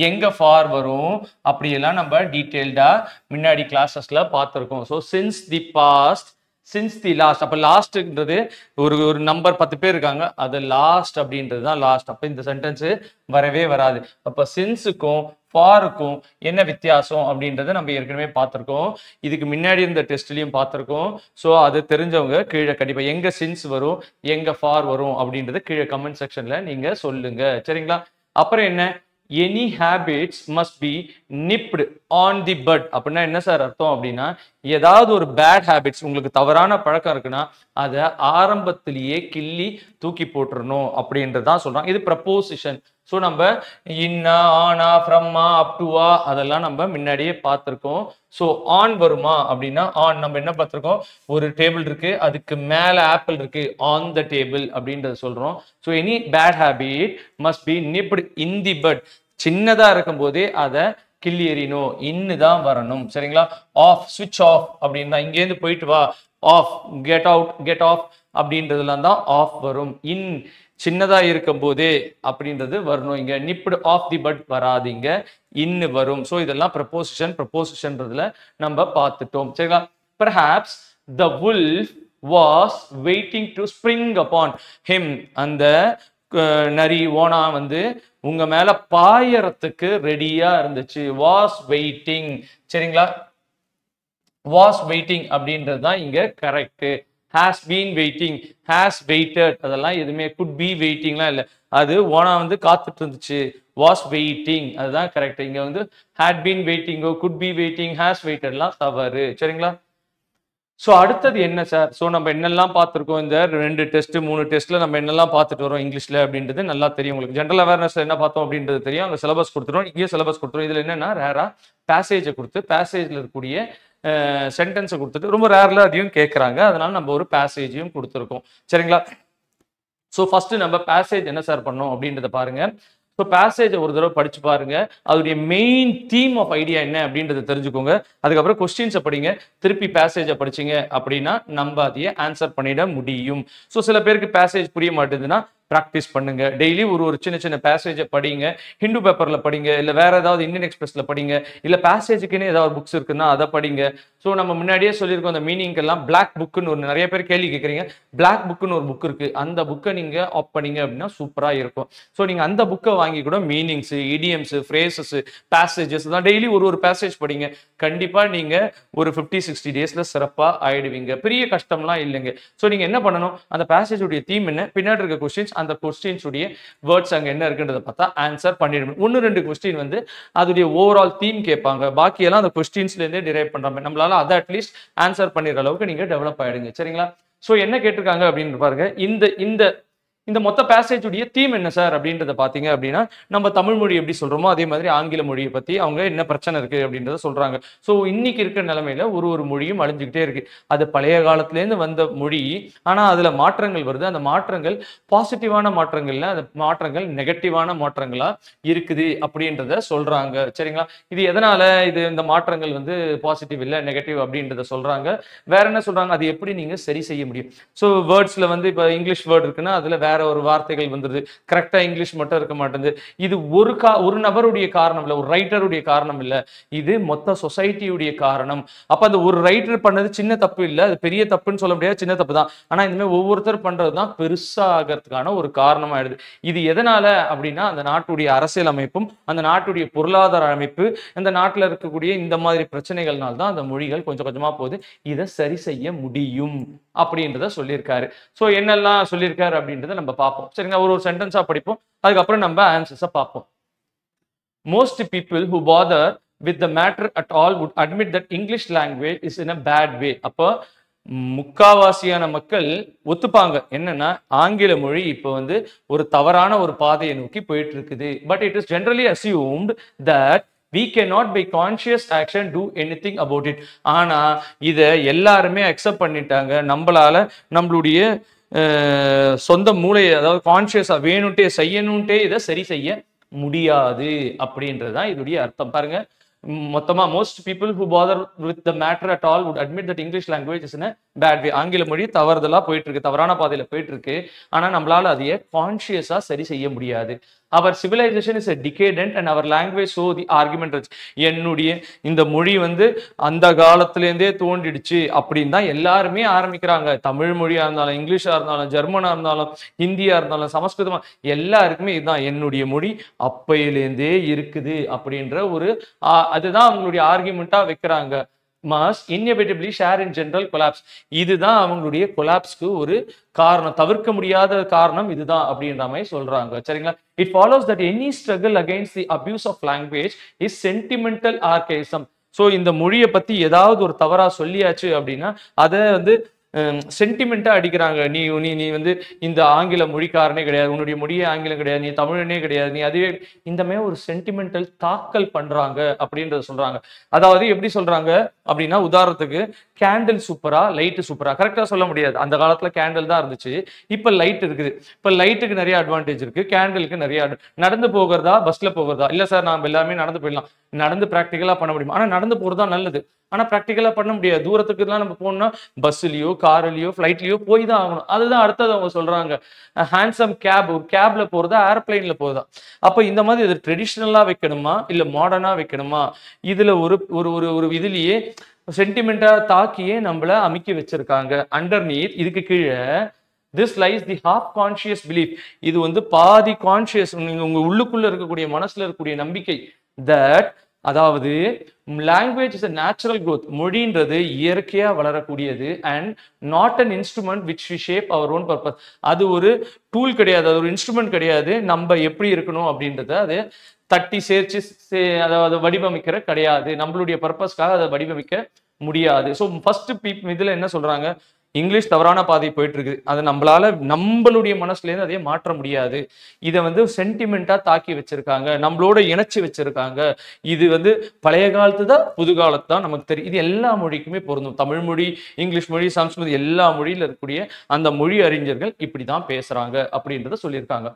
எங்க for வரும், அப்படியெல்லாம் நம்ம டீடைல்டா முன்னாடி கிளாஸஸ்ல பார்த்திருக்கோம். so since the past, since the last, அப்ப லாஸ்ட்ன்றது ஒரு நம்பர் 10 பேர் இருக்காங்க, அது லாஸ்ட் அப்படின்றது தான் லாஸ்ட். அப்ப இந்த சென்டென்ஸ் வரவே வராது. அப்ப சின்ஸுக்கும் ஃபாருக்கும் என்ன வித்தியாசம் அப்படின்றத நம்ம ஏற்கனவே பார்த்திருக்கோம், இதுக்கு முன்னாடி இருந்த டெஸ்ட்லயும் பார்த்திருக்கோம். ஸோ அது தெரிஞ்சவங்க கீழே கண்டிப்பா எங்க சின்ஸ் வரும் எங்க ஃபார் வரும் அப்படின்றது கீழே கமெண்ட் செக்ஷன்ல நீங்க சொல்லுங்க. சரிங்களா? அப்புறம் என்ன, any habits must be nipped on the bud அப்படின்னா என்ன சார் அர்த்தம் அப்படின்னா, ஏதாவது ஒரு பேட் ஹேபிட்ஸ் உங்களுக்கு தவறான பழக்கம் இருக்குன்னா அதை ஆரம்பத்திலேயே கிள்ளி தூக்கி போட்டுறணும் அப்படின்றதான் சொல்றாங்க. இது ப்ரப்போசிஷன். ஸோ நம்ம இன்னா, ஆனா, ஃப்ரம்மா, அப் டுவா அதெல்லாம் நம்ம முன்னாடியே பார்த்துருக்கோம். ஸோ ஆன் வருமா அப்படின்னா ஆன் நம்ம என்ன பார்த்துருக்கோம், ஒரு டேபிள் இருக்கு, அதுக்கு மேலே ஆப்பிள் இருக்கு, ஆன் த டேபிள் அப்படின்றத சொல்றோம். So any bad habit must be nipped in the bud. சின்னதா இருக்கும் போதே அதை கிள்ளி எறியணும், இன்னு தான் வரணும். சரிங்களா? ஆஃப், ஸ்விட்ச் ஆஃப் அப்படின்னா இங்கேருந்து போயிட்டு வா, off, get out, get off அப்படின்றதுலாம் தான் ஆஃப் வரும். இன் சின்னதா இருக்கும் போதே அப்படின்றது வரணும். இங்க நிப்டு ஆஃப் தி பட் வராது, இங்க இன்னு வரும். ஸோ இதெல்லாம் ப்ரப்போசிஷன். ப்ரப்போசிஷன்றதுல நம்ம பார்த்துட்டோம். சரிங்களா? perhaps the wolf was waiting to spring upon him. அந்த நரி ஓனா வந்து உங்க மேல பாயறதுக்கு ரெடியா இருந்துச்சு. Was waiting. சரிங்களா? வாஸ் வெயிட்டிங் அப்படின்றது தான் இங்க correct. has been waiting, has waited அதெல்லாம் எதுவுமே could be waitingலாம் இல்லை, அது ஓனா வந்து காத்துட்டு இருந்துச்சு. was waiting அதுதான் கரெக்ட். இங்க வந்து had been waiting, could be waiting, has waitedலாம் தவறு. சரிங்களா? ஸோ அடுத்தது என்ன சார்? ஸோ நம்ம என்னெல்லாம் பார்த்துருக்கோம், இந்த 2 டெஸ்ட் 3 டெஸ்ட்ல நம்ம என்னெல்லாம் பார்த்துட்டு வரோம் இங்கிலீஷ்ல அப்படின்றது நல்லா தெரியும் உங்களுக்கு. ஜென்ரல் அவேர்னஸ் என்ன பார்த்தோம் அப்படின்றது தெரியும். அங்கே சிலபஸ் கொடுத்துருவோம், இங்கேயும் சிலபஸ் கொடுத்துருவோம். இதில் என்னன்னா ரேரா பேசேஜை கொடுத்து பேசேஜில் இருக்கக்கூடிய சென்டென்ஸை கொடுத்துட்டு ரொம்ப ரேர்ல அதையும் கேட்குறாங்க. அதனால நம்ம ஒரு பேசேஜையும் கொடுத்துருக்கோம். சரிங்களா? ஸோ ஃபர்ஸ்ட் நம்ம பேசேஜ் என்ன சார் பண்ணோம் அப்படின்றத பாருங்க. ஸோ பேசேஜை ஒரு தடவை படிச்சு பாருங்க, அதோடைய மெயின் தீம் ஆஃப் ஐடியா என்ன அப்படின்றத தெரிஞ்சுக்கோங்க. அதுக்கப்புறம் கொஸ்டின்ஸை படிங்க, திருப்பி பேசேஜை படிச்சிங்க அப்படின்னா நம்ம அதையே ஆன்சர் பண்ணிட முடியும். ஸோ சில பேருக்கு பேசேஜ் புரிய மாட்டேங்குதுன்னா ப்ராக்டிஸ் பண்ணுங்க. டெய்லி ஒரு சின்ன சின்ன பேசேஜை படிங்க. ஹிந்து பேப்பர்ல படிங்க, இல்லை வேற ஏதாவது இந்தியன் எக்ஸ்பிரஸ்ல படிங்க, இல்லை பேசேஜுக்குன்னு ஏதாவது புக்ஸ் இருக்குன்னா அதை படிங்க. ஸோ நம்ம முன்னாடியே சொல்லியிருக்கோம் அந்த மீனிங்கெல்லாம் பிளாக் புக்குன்னு ஒரு நிறைய பேர் கேள்வி கேட்குறீங்க. பிளாக் புக்குன்னு ஒரு புக் இருக்கு, அந்த புக்கை நீங்க ஆப் பண்ணீங்க அப்படின்னா சூப்பரா இருக்கும். ஸோ நீங்க அந்த புக்கை வாங்கி கூட மீனிங்ஸ், இடியம்ஸ், ஃப்ரேசஸ், பேசேஜஸ் தான் டெய்லி ஒரு பேசேஜ் படிங்க. கண்டிப்பா நீங்க ஒரு 50-60 டேஸ்ல சிறப்பா ஆயிடுவீங்க. பெரிய கஷ்டம்லாம் இல்லைங்க. ஸோ நீங்க என்ன பண்ணணும், அந்த பேசேஜுடைய தீம் என்ன, பின்னாடி இருக்க கொஸ்டின்ஸ், அந்த கொஸ்டின்ஸ் உடைய வேர்ட்ஸ் அங்க என்ன இருக்குன்றத பார்த்தா ஆன்சர் பண்ணிடணும். 1-2 கொஸ்டின் வந்து அதோடைய ஓவரால் தீம் கேட்பாங்க, பாக்கியெல்லாம் அந்த கொஸ்டின்ஸ்ல இருந்தே டிரைவ் பண்றாங்க. நம்மளால அதை அட்லீஸ்ட் ஆன்சர் பண்ணிடுற அளவுக்கு நீங்க டெவலப் ஆயிடுங்க. சரிங்களா? ஸோ என்ன கேட்டிருக்காங்க அப்படின்னு பாருங்க. இந்த இந்த மொத்த பேசேஜ் உடைய தீம் என்ன சார் அப்படின்றத பாத்தீங்க அப்படின்னா நம்ம தமிழ் மொழி எப்படி சொல்றோமோ அதே மாதிரி ஆங்கில மொழியை பத்தி அவங்க என்ன பிரச்சனை இருக்கு அப்படின்றத சொல்றாங்க. ஸோ இன்னைக்கு இருக்கிற நிலைமையில ஒரு மொழியும் அழிஞ்சுக்கிட்டே இருக்கு. அது பழைய காலத்துல இருந்து வந்த மொழி, ஆனா அதுல மாற்றங்கள் வருது. அந்த மாற்றங்கள் பாசிட்டிவான மாற்றங்கள்ல, அந்த மாற்றங்கள் நெகட்டிவான மாற்றங்களா இருக்குது அப்படின்றத சொல்றாங்க. சரிங்களா? இது எதனால இது இந்த மாற்றங்கள் வந்து பாசிட்டிவ் இல்ல நெகட்டிவ் அப்படின்றத சொல்றாங்க. வேற என்ன சொல்றாங்க, அது எப்படி நீங்க சரி செய்ய முடியும்? ஸோ வேர்ட்ஸ்ல வந்து இப்ப இங்கிலீஷ் வேர்ட் இருக்குன்னா அதுல வேற ஒரு வார்த்தைகள் வந்துருது, கரெக்டா இங்கிலீஷ் மட்டும் இருக்க மாட்டேங்குது. இது ஒரு நபருடைய காரணம் இல்ல, ஒரு ரைட்டருடைய காரணம் இல்ல, இது மொத்த சொசைட்டியுடைய காரணம். அப்ப அந்த ஒரு ரைட்டர் பண்ணது சின்ன தப்பு இல்ல, அது பெரிய தப்புன்னு சொல்ல முடியாது, சின்ன தப்பு தான். ஆனா இந்த மாதிரி ஒவ்வொருத்தர் பண்றதுதான் பெருசா ஆகிறதுக்கான ஒரு காரணமாயிடுது. இது எதனால அப்படின்னா அந்த நாட்டுடைய அரசியல் அமைப்பும் அந்த நாட்டுடைய பொருளாதார அமைப்பு, இந்த நாட்டுல இருக்கக்கூடிய இந்த மாதிரி பிரச்சனைகள்னால தான் அந்த மொழிகள் கொஞ்சம் கொஞ்சமா போகுது. இதை சரி செய்ய முடியும் அப்படின்றத சொல்லியிருக்காரு. ஸோ என்னெல்லாம் சொல்லியிருக்காரு அப்படின்றத நம்ம பார்ப்போம். சரிங்களா? ஒரு சென்டென்ஸா படிப்போம், அதுக்கப்புறம் நம்ம ஆன்சர்ஸை பார்ப்போம். Most people who bother with the matter at all would admit that English language is in a bad way. அப்போ முக்காவாசியான மக்கள் ஒத்துப்பாங்க என்னன்னா ஆங்கில மொழி இப்போ வந்து ஒரு தவறான ஒரு பாதையை நோக்கி போயிட்டு இருக்குது. But it is generally assumed that we cannot by conscious action do anything about it. ஆனா இத எல்லாருமே அக்செப்ட் பண்ணிட்டாங்க. நம்மளுடைய சொந்த மூளையை, அதாவது கான்சியஸா வேணும்ட்டே செய்யணும்ட்டே இதை சரி செய்ய முடியாது அப்படின்றதுதான் இதோடைய அர்த்தம். பாருங்க, மொத்தமா most people who bother with the matter at all would admit that English language is in a bad way. ஆங்கில மொழி தவறுதலா போயிட்டு இருக்கு, தவறான பாதையில போயிட்டு இருக்கு. ஆனா நம்மளால அதையே கான்சியஸா சரி செய்ய முடியாது. our civilization is a decadent and our language so the argument is. என்னுடைய இந்த மொழி வந்து அந்த காலத்திலேருந்தே தோன்றிடுச்சு அப்படின்னு தான் எல்லாருமே ஆரம்பிக்கிறாங்க. தமிழ் மொழியா இருந்தாலும், இங்கிலீஷா இருந்தாலும், ஜெர்மனா இருந்தாலும், ஹிந்தியா இருந்தாலும், சமஸ்கிருதமா, எல்லாருக்குமே இதுதான் என்னுடைய மொழி அப்பையிலேருந்தே இருக்குது அப்படின்ற ஒரு அதுதான் அவங்களுடைய ஆர்குமெண்டா வைக்கிறாங்க. must inevitably share in general collapse. இதுதான் அவங்களுடைய கொலாப்ஸ்க்கு ஒரு காரணம், தவிர்க்க முடியாத காரணம் இதுதான் அப்படின்ற மாதிரி சொல்றாங்க. சரிங்களா? It follows that any struggle against the abuse of language is sentimental archaism. So இந்த மொழியை பத்தி ஏதாவது ஒரு தவறா சொல்லியாச்சு அப்படின்னா அதை வந்து சென்டிமெண்டா அடிக்கிறாங்க. நீ நீ நீ வந்து இந்த ஆங்கில மொழிக்காரனே கிடையாது, உன்னுடைய மொழியே ஆங்கிலம் கிடையாது, நீ தமிழனே கிடையாது, நீ அதுவே இந்த மாதிரி ஒரு சென்டிமெண்டல் தாக்கல் பண்றாங்க அப்படின்றத சொல்றாங்க. அதாவது எப்படி சொல்றாங்க அப்படின்னா, உதாரணத்துக்கு கேண்டில் சூப்பரா, லைட் சூப்பரா, கரெக்டா சொல்ல முடியாது. அந்த காலத்துல கேண்டில் தான் இருந்துச்சு, இப்ப லைட் இருக்குது. இப்ப லைட்டுக்கு நிறைய அட்வான்டேஜ் இருக்கு, கேண்டிலுக்கு நிறைய. நடந்து போகிறதா பஸ்ல போகிறதா? இல்ல சார் நாம எல்லாமே நடந்து போயிடலாம். நடந்து பிராக்டிக்கலா பண்ண முடியும், ஆனா நடந்து போறதா நல்லது. ஆனா பிராக்டிக்கலா பண்ண முடியாது. தூரத்துக்கு எல்லாம் நம்ம போனோம்னா பஸ்லயோ கார்லயோ ஃபிளைட்லயோ போய் தான் ஆகணும். அதுதான் அடுத்தது அவங்க சொல்றாங்க. ஹேண்ட்ஸம் கேப், கேப்ல போறதா ஏர்பிளைன்ல போறதா? அப்ப இந்த மாதிரி இது ட்ரெடிஷ்னலா வைக்கணுமா இல்ல மாடர்னா வைக்கணுமா? இதுல ஒரு ஒரு ஒரு இதுலயே சென்டிமெண்டா தாக்கியே நம்மள அமுக்கி வச்சிருக்காங்க. அண்டர்நீத், இதுக்கு கீழே this lies the half conscious belief. இது வந்து பாதி கான்சியஸ், உங்க உள்ளுக்குள்ள இருக்கக்கூடிய மனசுல இருக்கக்கூடிய நம்பிக்கை that, அதாவது language is a natural growth. மொழின்றது இயற்கையா வளரக்கூடியது and not an instrument which we shape our own purpose. அது ஒரு டூல் கிடையாது, அது ஒரு இன்ஸ்ட்ருமெண்ட் கிடையாது. நம்ம எப்படி இருக்கணும் அப்படின்றத அது தட்டி சேர்த்து அதாவது வடிவமைக்கிற கிடையாது. நம்மளுடைய பர்பஸ்க்காக அதை வடிவமைக்க முடியாது. ஸோ ஃபர்ஸ்ட் இதுல என்ன சொல்றாங்க, இங்கிலீஷ் தவறான பாதை போயிட்டு இருக்கு, அது நம்மளுடைய மனசுல இருந்து அதே மாற்ற முடியாது. இதை வந்து சென்டிமெண்டா தாக்கி வச்சிருக்காங்க, நம்மளோட இணைச்சு வச்சிருக்காங்க. இது வந்து பழைய காலத்து தான், புது காலத்து தான், நமக்கு தெரியும். இது எல்லா மொழிக்குமே பொருந்தும். தமிழ் மொழி, இங்கிலீஷ் மொழி, சமஸ்கிருதம், எல்லா மொழியில இருக்கக்கூடிய அந்த மொழி அறிஞர்கள் இப்படிதான் பேசுறாங்க அப்படின்றத சொல்லியிருக்காங்க.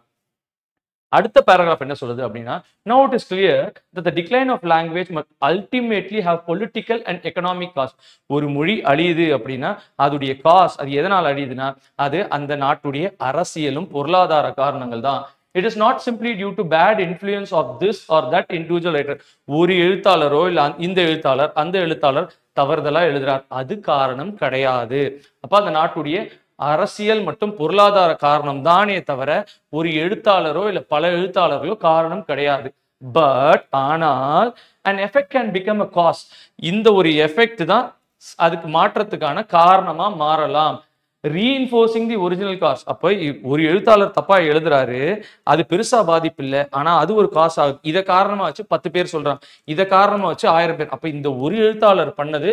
அடுத்த பேராகிராஃப் என்ன சொல்லுது அப்படின்னா, now it is clear that the decline of language must ultimately have political and economic cost. ஒரு மொழி அழியுது அப்படின்னா அதோடைய காஸ்ட், அது எதனால் அழியுதுன்னா அது அந்த நாட்டுடைய அரசியலும் பொருளாதார காரணங்கள் தான். It is not simply due to bad influence of this or that individual writer. ஒரு எழுத்தாளரோ இல்ல இந்த எழுத்தாளர் அந்த எழுத்தாளர் தவறுதலா எழுதுறார், அது காரணம் கிடையாது. அப்ப அந்த நாட்டுடைய அரசியல் மற்றும் பொருளாதார காரணம் தானே தவிர ஒரு எழுத்தாளரோ இல்ல பல எழுத்தாளர்களோ காரணம் கிடையாது. பட் ஆனால் an effect can become a cause. இந்த ஒரு எஃபெக்ட் தான் அதுக்கு மாற்றத்துக்கான காரணமா மாறலாம். reinforcing the original cause. அப்ப ஒரு எழுத்தாளர் தப்பா எழுதுறாரு, அது பெருசா பாதிப்பு இல்லை, ஆனா அது ஒரு காசு ஆகுது. இதை காரணமா வச்சு 10 பேர் சொல்றாங்க, இதை காரணமா வச்சு 1000 பேர். அப்ப இந்த ஒரு எழுத்தாளர் பண்ணது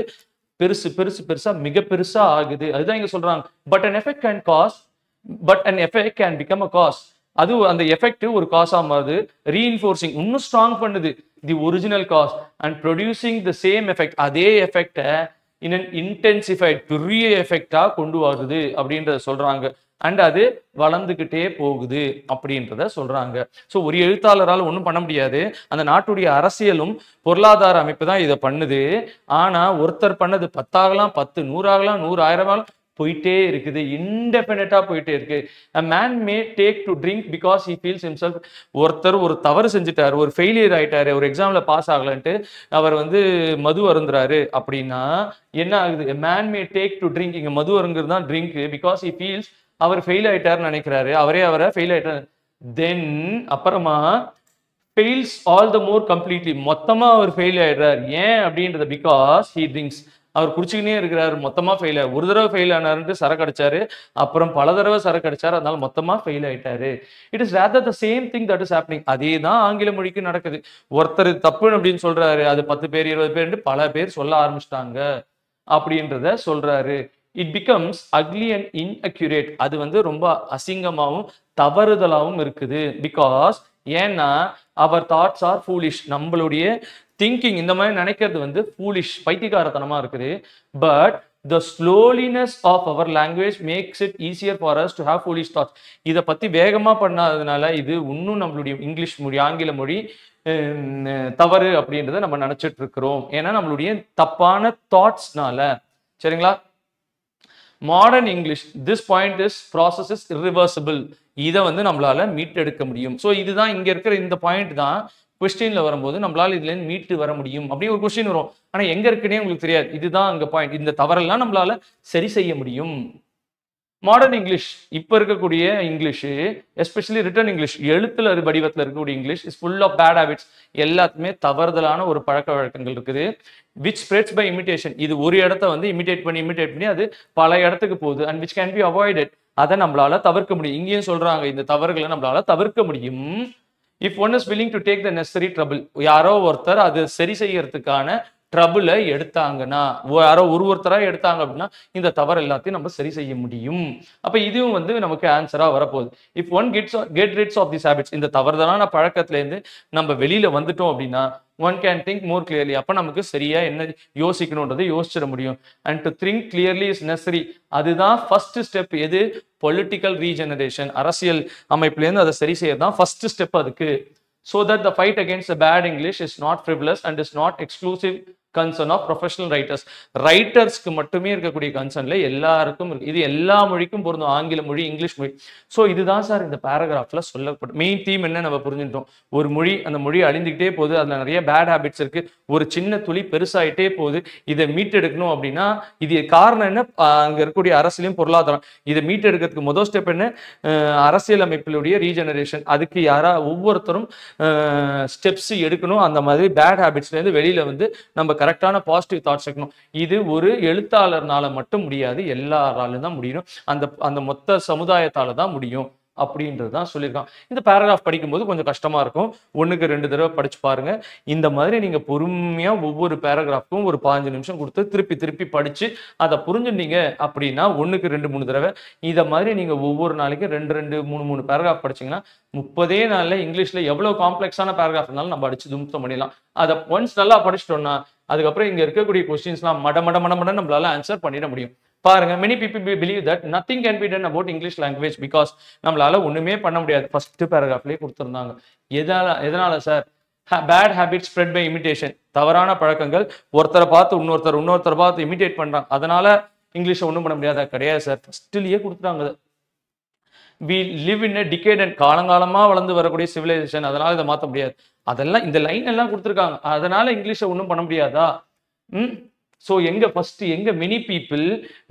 பெருசு பெருசா மிக பெருசா ஆகுது. அதுதான் இங்க சொல்றாங்க. But an effect can cause but an effect can become a cos. அது அந்த எஃபெக்ட் ஒரு காஸா மாறுது, ரீஇன்ஃபோர்சிங் இன்னும் ஸ்ட்ராங் பண்ணுது the original cause and producing the same effect. அதே எஃபெக்டை இன் அன் இன்டென்சிஃபைட் பெரிய எஃபெக்டா கொண்டு வருது அப்படின்றத சொல்றாங்க. அண்ட் அது வளர்ந்துகிட்டே போகுது அப்படின்றத சொல்றாங்க. ஸோ ஒரு எழுத்தாளரால் ஒன்றும் பண்ண முடியாது, அந்த நாட்டுடைய அரசியலும் பொருளாதார அமைப்பு தான் இதை பண்ணுது. ஆனா ஒருத்தர் பண்ணது 10 ஆகலாம், 10 100 ஆகலாம், 100 1000 ஆகலாம், போயிட்டே இருக்குது, இன்டெபெண்டா போயிட்டே இருக்கு. a man may take to drink because he feels himself. ஒருத்தர் ஒரு தவறு செஞ்சுட்டாரு, ஒரு ஃபெயிலியர் ஆயிட்டாரு, ஒரு எக்ஸாம்ல பாஸ் ஆகலன்ட்டு அவர் வந்து மது அருந்துறாரு அப்படின்னா என்ன ஆகுது? a man may take to drink, இங்க மது அருங்குறது தான் ட்ரிங்க், because he feels அவர் ஃபெயில் ஆயிட்டாருன்னு நினைக்கிறாரு, அவரை ஃபெயில் ஆயிட்டாரு. தென் அப்புறமா fails all the more completely, மொத்தமா அவர் ஃபெயில் ஆயிடுறாரு. ஏன் அப்படின்றத பிகாஸ் ஹி ட்ரிங்க்ஸ், அவர் குடிச்சுக்கினே இருக்கிறாரு, மொத்தமா ஃபெயில் ஆகும். ஒரு தடவை ஃபெயில் ஆனாருன்ட்டு சரக்கு அடிச்சாரு, அப்புறம் பல தடவை சரக்கு அடிச்சாரு, அதனால மொத்தமா ஃபெயில் ஆயிட்டாரு. It is rather the same thing that is happening. அதே தான் ஆங்கில மொழிக்கு நடக்குது. ஒருத்தர் தப்புன்னு அப்படின்னு சொல்றாரு, அது 10 பேர் 20 பேர் பல பேர் சொல்ல ஆரம்பிச்சிட்டாங்க அப்படின்றத சொல்றாரு. It becomes ugly and inaccurate, அது வந்து ரொம்ப அசிங்கமாகவும் தவறுதலாகவும் இருக்குது. பிகாஸ் ஏன்னா அவர் தாட்ஸ் ஆர் ஃபூலிஷ், நம்மளுடைய திங்கிங் இந்த மாதிரி நினைக்கிறது வந்து ஃபூலிஷ், பைத்தியக்காரத்தனமா இருக்குது. But the slowness of our language makes it easier for us to have foolish thoughts. இதை பத்தி வேகமா பண்ணாததுனால இது இன்னும் நம்மளுடைய இங்கிலீஷ் மொழி ஆங்கில மொழி தவறு அப்படின்றத நம்ம நினைச்சிட்டு இருக்கிறோம். ஏன்னா நம்மளுடைய தப்பான தாட்ஸ்னால. சரிங்களா? Modern English, this point is process is irreversible. இதை வந்து நம்மளால மீட்டெடுக்க முடியும். ஸோ இதுதான் இங்க இருக்கிற இந்த பாயிண்ட் தான் கொஸ்டின்ல வரும்போது நம்மளால இதுல இருந்து மீட்டு வர முடியும் அப்படி ஒரு கொஸ்டின் வரும். ஆனா எங்க இருக்குன்னே உங்களுக்கு தெரியாது. இதுதான் அங்க பாயிண்ட். இந்த தவறெல்லாம் நம்மளால சரி செய்ய முடியும். மாடர்ன் இங்கிலீஷ், இப்ப இருக்கக்கூடிய இங்கிலீஷ், எஸ்பெஷலி ரிட்டன் இங்கிலீஷ், எழுத்துல வடிவத்தில் இருக்கக்கூடிய English is full of bad habits. எல்லாத்துமே தவறுதலான ஒரு பழக்க வழக்கங்கள் இருக்குது. விச் ஸ்ப்ரெட்ஸ் பை இமிடேஷன், இது ஒரு இடத்த வந்து இமிடேட் பண்ணி அது பல இடத்துக்கு போகுது. And which can be avoided, அதை நம்மளால தவிர்க்க முடியும். இங்கேயும் சொல்றாங்க இந்த தவறுகளை நம்மளால தவிர்க்க முடியும். If one is willing to take the necessary trouble, யாரோ ஒருத்தர் அது சரி செய்யறதுக்கான ட்ரபிளை எடுத்தாங்கன்னா, யாரோ ஒருத்தரா எடுத்தாங்க அப்படின்னா இந்த தவறு எல்லாத்தையும் நம்ம சரி செய்ய முடியும். அப்ப இதுவும் வந்து நமக்கு ஆன்சரா வரப்போகுது. If one get rids of this habits, இந்த தவறுதலான பழக்கத்துல இருந்து நம்ம வெளியில வந்துட்டோம் அப்படின்னா one can think more clearly, அப்ப நமக்கு சரியா என்ன யோசிக்கணும்ன்றதை யோசிச்சிட முடியும். And to think clearly is necessary, அதுதான் ஃபர்ஸ்ட் ஸ்டெப். எது? பொலிட்டிக்கல் ரீஜெனரேஷன், அரசியல் அமைப்புலேருந்து அதை சரி செய்யறது தான் ஃபர்ஸ்ட் ஸ்டெப் அதுக்கு. So that the fight against the bad English is not frivolous and is not exclusive concern of professional writers. ரைட்டர்ஸ்க்கு மட்டுமே இருக்கக்கூடிய கன்சர்ன்ல எல்லாருக்கும் இருக்கு. இது எல்லா மொழிக்கும் பொருந்தும், ஆங்கில மொழி, இங்கிலீஷ் மொழி. ஸோ இதுதான் சார் இந்த பேராகிராஃப்ல சொல்லப்படும் மெயின் தீம். என்ன நம்ம புரிஞ்சுட்டோம்? ஒரு மொழி, அந்த மொழி அழிந்துகிட்டே போகுது, அதுல நிறைய பேட் ஹேபிட்ஸ் இருக்கு, ஒரு சின்ன துளி பெருசாயிட்டே போகுது. இதை மீட்டெடுக்கணும் அப்படின்னா இது காரணம் என்ன? அங்க இருக்கக்கூடிய அரசியலும் பொருளாதாரம். இதை மீட்டெடுக்கிறதுக்கு முதல் ஸ்டெப் என்ன? அரசியல் அமைப்பினுடைய ரீஜெனரேஷன். அதுக்கு ஒவ்வொருத்தரும் ஸ்டெப்ஸ் எடுக்கணும். அந்த மாதிரி பேட் ஹேபிட்ஸ்ல இருந்து வெளியில வந்து நம்ம கரெக்டான பாசிட்டிவ் தாட்ஸ் வைக்கணும். இது ஒரு எழுத்தாளர்னால மட்டும் முடியாது, எல்லாராலும் தான் முடியும். அந்த மொத்த சமுதாயத்தால தான் முடியும் அப்படின்றது தான் சொல்லியிருக்கான். இந்த பேராகிராஃப் படிக்கும்போது கொஞ்சம் கஷ்டமா இருக்கும். 1க்கு 2 தடவை படிச்சு பாருங்க. இந்த மாதிரி நீங்க பொறுமையா ஒவ்வொரு பேராகிராஃப்க்கும் ஒரு 15 நிமிஷம் கொடுத்து திருப்பி படிச்சு அதை புரிஞ்சுட்டீங்க அப்படின்னா 1க்கு 2 3 தடவை இதை மாதிரி நீங்க ஒவ்வொரு நாளைக்கு 2 3 பேராகிராஃப் படிச்சீங்கன்னா 30 நாள்ல இங்கிலீஷ்ல எவ்வளவு காம்ப்ளெக்ஸான பேராகிராஃப் இருந்தாலும் நம்ம அடிச்சு தும்சம் பண்ணிடலாம். அதை ஒன்ஸ் நல்லா படிச்சிட்டோம்னா அதுக்கப்புறம் இங்க இருக்கக்கூடிய கொஸ்டின்ஸ்லாம் மட நம்மளால ஆன்சர் பண்ணிட முடியும். பாருங்க, many people believe that nothing can be done about English language because நம்மளால ஒண்ணுமே பண்ண முடியாது. ஃபர்ஸ்ட் பேராகிராஃப்லயே கொடுத்திருந்தாங்க. எதனால சார்? Bad habits spread by imitation, தவறான பழக்கங்கள் ஒருத்தரை பார்த்து இன்னொருத்தரை பார்த்து இமிடேட் பண்றாங்க, அதனால இங்கிலீஷை ஒன்றும் பண்ண முடியாதா? கிடையாது சார், ஃபர்ஸ்ட்லயே கொடுத்துட்டாங்க. we live in a decadent, காலங்காலமா வளர்ந்து வரக்கூடிய சிவிலைசேஷன், அதனால இதை மாற்ற முடியாது. அதெல்லாம் இந்த லைன் எல்லாம் கொடுத்துருக்காங்க, அதனால இங்கிலீஷை ஒன்றும் பண்ண முடியாதா? ஸோ எங்க many people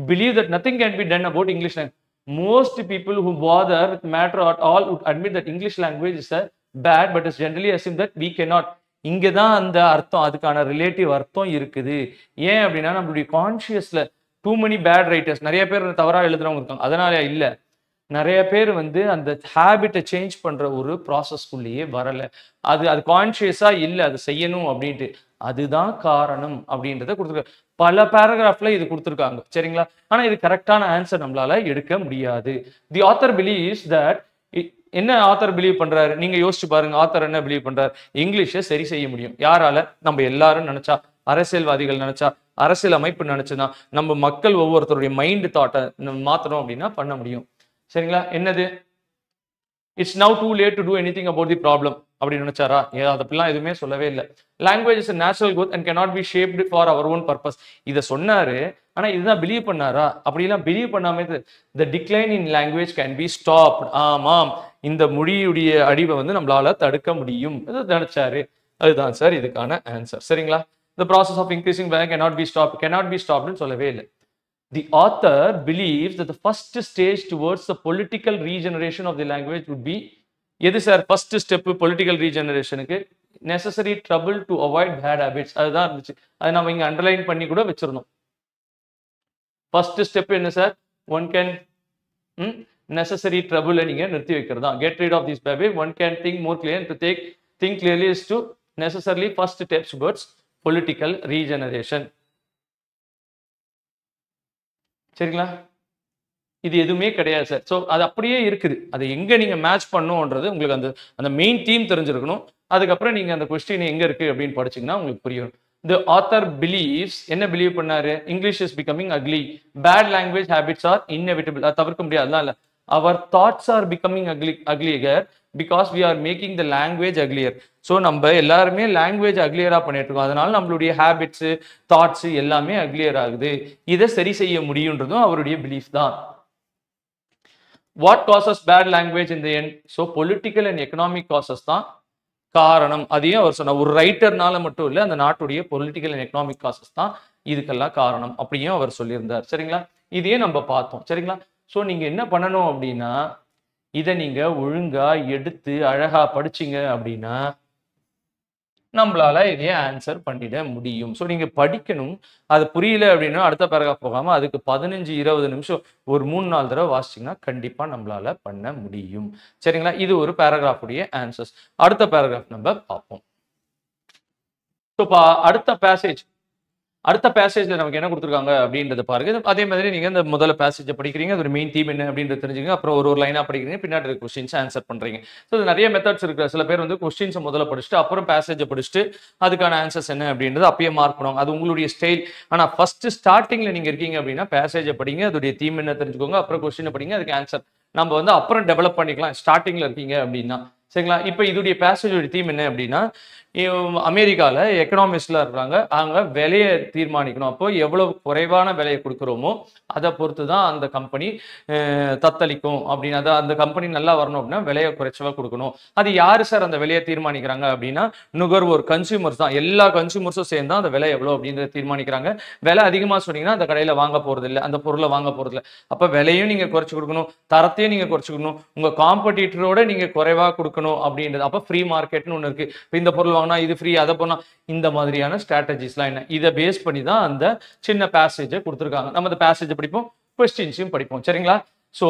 believe that nothing can be done about English language. Most people who bother with matter at all would admit that English language is a bad, but is generally assume that we cannot. இங்கே தான் அந்த அர்த்தம், அதுக்கான relative அர்த்தம் இருக்குது. ஏன் அப்படின்னா நம்மளுடைய கான்சியஸ்ல too many bad writers, நிறைய பேர் தவறா எழுதுறவங்க இருக்காங்க, அதனால இல்லை. நிறைய பேர் வந்து அந்த ஹேபிட்டை சேஞ்ச் பண்ற ஒரு ப்ராசஸ்க்குள்ளேயே வரல. அது அது கான்ஷியஸா இல்லை அது செய்யணும் அப்படின்ட்டு. அதுதான் காரணம் அப்படின்றத கொடுத்துருக்காங்க. பல பேராகிராஃப்ல இது கொடுத்துருக்காங்க. சரிங்களா? ஆனா இது கரெக்டான ஆன்சர் நம்மளால எடுக்க முடியாது. தி ஆத்தர் பிலீவ்ஸ் தட் என்ன ஆத்தர் பிலீவ் பண்றாரு? நீங்க யோசிச்சு பாருங்க. ஆத்தர் என்ன பிலீவ் பண்றாரு? இங்கிலீஷை சரி செய்ய முடியும். யாரால? நம்ம எல்லாரும் நினைச்சா, அரசியல்வாதிகள் நினைச்சா, அரசியல் அமைப்பு நினைச்சுதான், நம்ம மக்கள் ஒவ்வொருத்தருடைய மைண்ட் தாட்டை மாத்தணும் அப்படின்னா பண்ண முடியும். சரிங்களா? என்னது? It's now too late to do anything about the problem அப்படின்னு நினைச்சாரா? அதெல்லாம் எதுவுமே சொல்லவே இல்லை. Language is natural good and cannot be shaped for our own purpose. இதை சொன்னாரு. ஆனா இதுதான் பிலீவ் பண்ணாரா? அப்படிலாம் பிலீவ் பண்ணாம the decline in language can be stop. ஆமாம், இந்த மொழியுடைய அழிவை வந்து நம்மளால தடுக்க முடியும் நினைச்சாரு. அதுதான் சார் இதுக்கான ஆன்சர். சரிங்களா? The process of increasing value cannot be stopped. Cannot be stopped ன்னு சொல்லவே இல்லை. The author believes that the first stage towards the political regeneration of the language would be எது சார் ஃபர்ஸ்ட் ஸ்டெப் பொலிட்டிக்கல் ரீஜெனரேஷனுக்கு? Necessary trouble to avoid bad habits. அதுதான் இருந்துச்சு. அதை நம்ம இங்க அண்டர்லைன் பண்ணி கூட வச்சிருந்தோம். ஃபர்ஸ்ட் ஸ்டெப் என்ன சார்? ஒன் கேன் நெசசரி ட்ரபிளை நீங்க நிறுத்தி வைக்கிறதா. Get rid of this baby one can think more clear to think clearly is to necessarily first steps towards political regeneration. சரிங்களா? இது எதுவுமே கிடையாது சார். ஸோ அது அப்படியே இருக்குது. அதை எங்க நீங்க மேட்ச் பண்ணுன்றது உங்களுக்கு அந்த மெயின் தீம் தெரிஞ்சிருக்கணும். அதுக்கப்புறம் நீங்க அந்த கொஸ்டின் எங்க இருக்கு அப்படின்னு படிச்சீங்கன்னா உங்களுக்கு புரியும். The author believes என்ன பிலீவ் பண்ணாரு? English is becoming ugly. Bad language habits are inevitable. அது தவிர்க்க முடியாதுலாம் இல்ல. Our thoughts are becoming uglier because we are making the language uglier. So நம்ம எல்லாருமே லாங்குவேஜ் அக்ளியரா பண்ணிட்டு இருக்கோம். அதனால நம்மளுடைய ஹேபிட்ஸ், தாட்ஸ் எல்லாமே அக்ளியர் ஆகுது. இதை சரி செய்ய முடியுன்றதும் அவருடைய பிலீஃப் தான். What causes bad language in the end? So political and economic causes தான் காரணம். அதையும் அவர் சொன்னார். ஒரு ரைட்டர்னால மட்டும் இல்லை, அந்த நாட்டுடைய பொலிட்டிக்கல் அண்ட் எக்கனாமிக் காசஸ் தான் இதுக்கெல்லாம் காரணம் அப்படியும் அவர் சொல்லியிருந்தார். சரிங்களா? இதையே நம்ம பார்த்தோம். சரிங்களா? ஸோ நீங்க என்ன பண்ணணும் அப்படின்னா, இதை நீங்க ஒழுங்கா எடுத்து அழகா படிச்சீங்க அப்படின்னா நம்மளால இதையே ஆன்சர் பண்ணிட முடியும். ஸோ நீங்க படிக்கணும். அது புரியல அப்படின்னா அடுத்த பேராகிராஃப் போகாம அதுக்கு 15-20 நிமிஷம் ஒரு 3-4 தடவை வாசிச்சிங்கன்னா கண்டிப்பா நம்மளால பண்ண முடியும். சரிங்களா? இது ஒரு பேராகிராஃப் உடைய ஆன்சர்ஸ். அடுத்த பேராகிராஃப் நம்ம பார்ப்போம். ஸோ அடுத்த பேசேஜ்ல நமக்கு என்ன கொடுத்துருக்காங்க அப்படின்றத பாருங்க. அதே மாதிரி நீங்க இந்த முதல்ல பேசேஜை படிக்கிறீங்க, அதோட மெயின் தீம் என்ன அப்படின்றது தெரிஞ்சுங்க. அப்புறம் ஒரு லைனா படிக்கிறீங்க, பின்னாடி கொஸ்டின்ஸ் ஆன்சர் பண்றீங்க. ஸோ நிறைய மெத்தட்ஸ் இருக்கு. சில பேர் வந்து கொஸ்டின்ஸை முதல்ல படிச்சுட்டு அப்புறம் பேசேஜை படிச்சுட்டு அதுக்கான ஆன்சர்ஸ் என்ன அப்படின்றது அப்பயே மார்க் பண்ணுவாங்க. அது உங்களுடைய ஸ்டைல். ஆனா ஃபர்ஸ்ட் ஸ்டார்டிங்ல நீங்க இருக்கீங்க அப்படின்னா பேசேஜை படிங்க, அதோடைய தீம் என்ன தெரிஞ்சுக்கோங்க, அப்புறம் கொஸ்டினை படிங்க, அதுக்கு ஆன்சர் நம்ம வந்து அப்புறம் டெவலப் பண்ணிக்கலாம் ஸ்டார்டிங்ல இருக்கீங்க அப்படின்னா. சரிங்களா? இப்போ இதோடைய பேசேஜோட தீம் என்ன அப்படின்னா, அமெரிக்கால எக்கனாமிஸ்ட்ல இருக்காங்க. அவங்க விலையை தீர்மானிக்கணும். அப்போ எவ்வளவு குறைவான விலையை கொடுக்குறோமோ அதை பொறுத்து தான் அந்த கம்பெனி தத்தளிக்கும் அப்படின்னு. அதை அந்த கம்பெனி நல்லா வரணும் அப்படின்னா விலையை குறைச்சவா கொடுக்கணும். அது யாரு சார் அந்த விலையை தீர்மானிக்கிறாங்க அப்படின்னா நுகர்வோர், கன்சியூமர்ஸ் தான். எல்லா கன்சியூமர்ஸும் சேர்ந்து தான் அந்த விலை எவ்வளோ அப்படின்றத தீர்மானிக்கிறாங்க. விலை அதிகமாக சொன்னீங்கன்னா அந்த கடையில் வாங்க போறது இல்லை, அந்த பொருளை வாங்க போறது இல்லை. அப்போ விலையும் நீங்க குறைச்சு கொடுக்கணும், தரத்தையும் நீங்க குறைச்சிக்கணும், உங்க காம்படிட்டரோட நீங்க குறைவா கொடுக்கணும் அப்படின்றது. அப்போ ஃப்ரீ மார்க்கெட்னு ஒன்று இருக்கு. இப்போ இந்த பொருள் இது ஃப்ரீ, அதை போனா இந்த மாதிரியான ஸ்ட்ராட்டஜிஸ்லாம் என்ன, இதை பேஸ் பண்ணி தான் அந்த சின்ன பேசேஜை கொடுத்துருக்காங்க. நம்ம அந்த பேசேஜை படிப்போம், கொஸ்டின்ஸையும் படிப்போம். சரிங்களா? ஸோ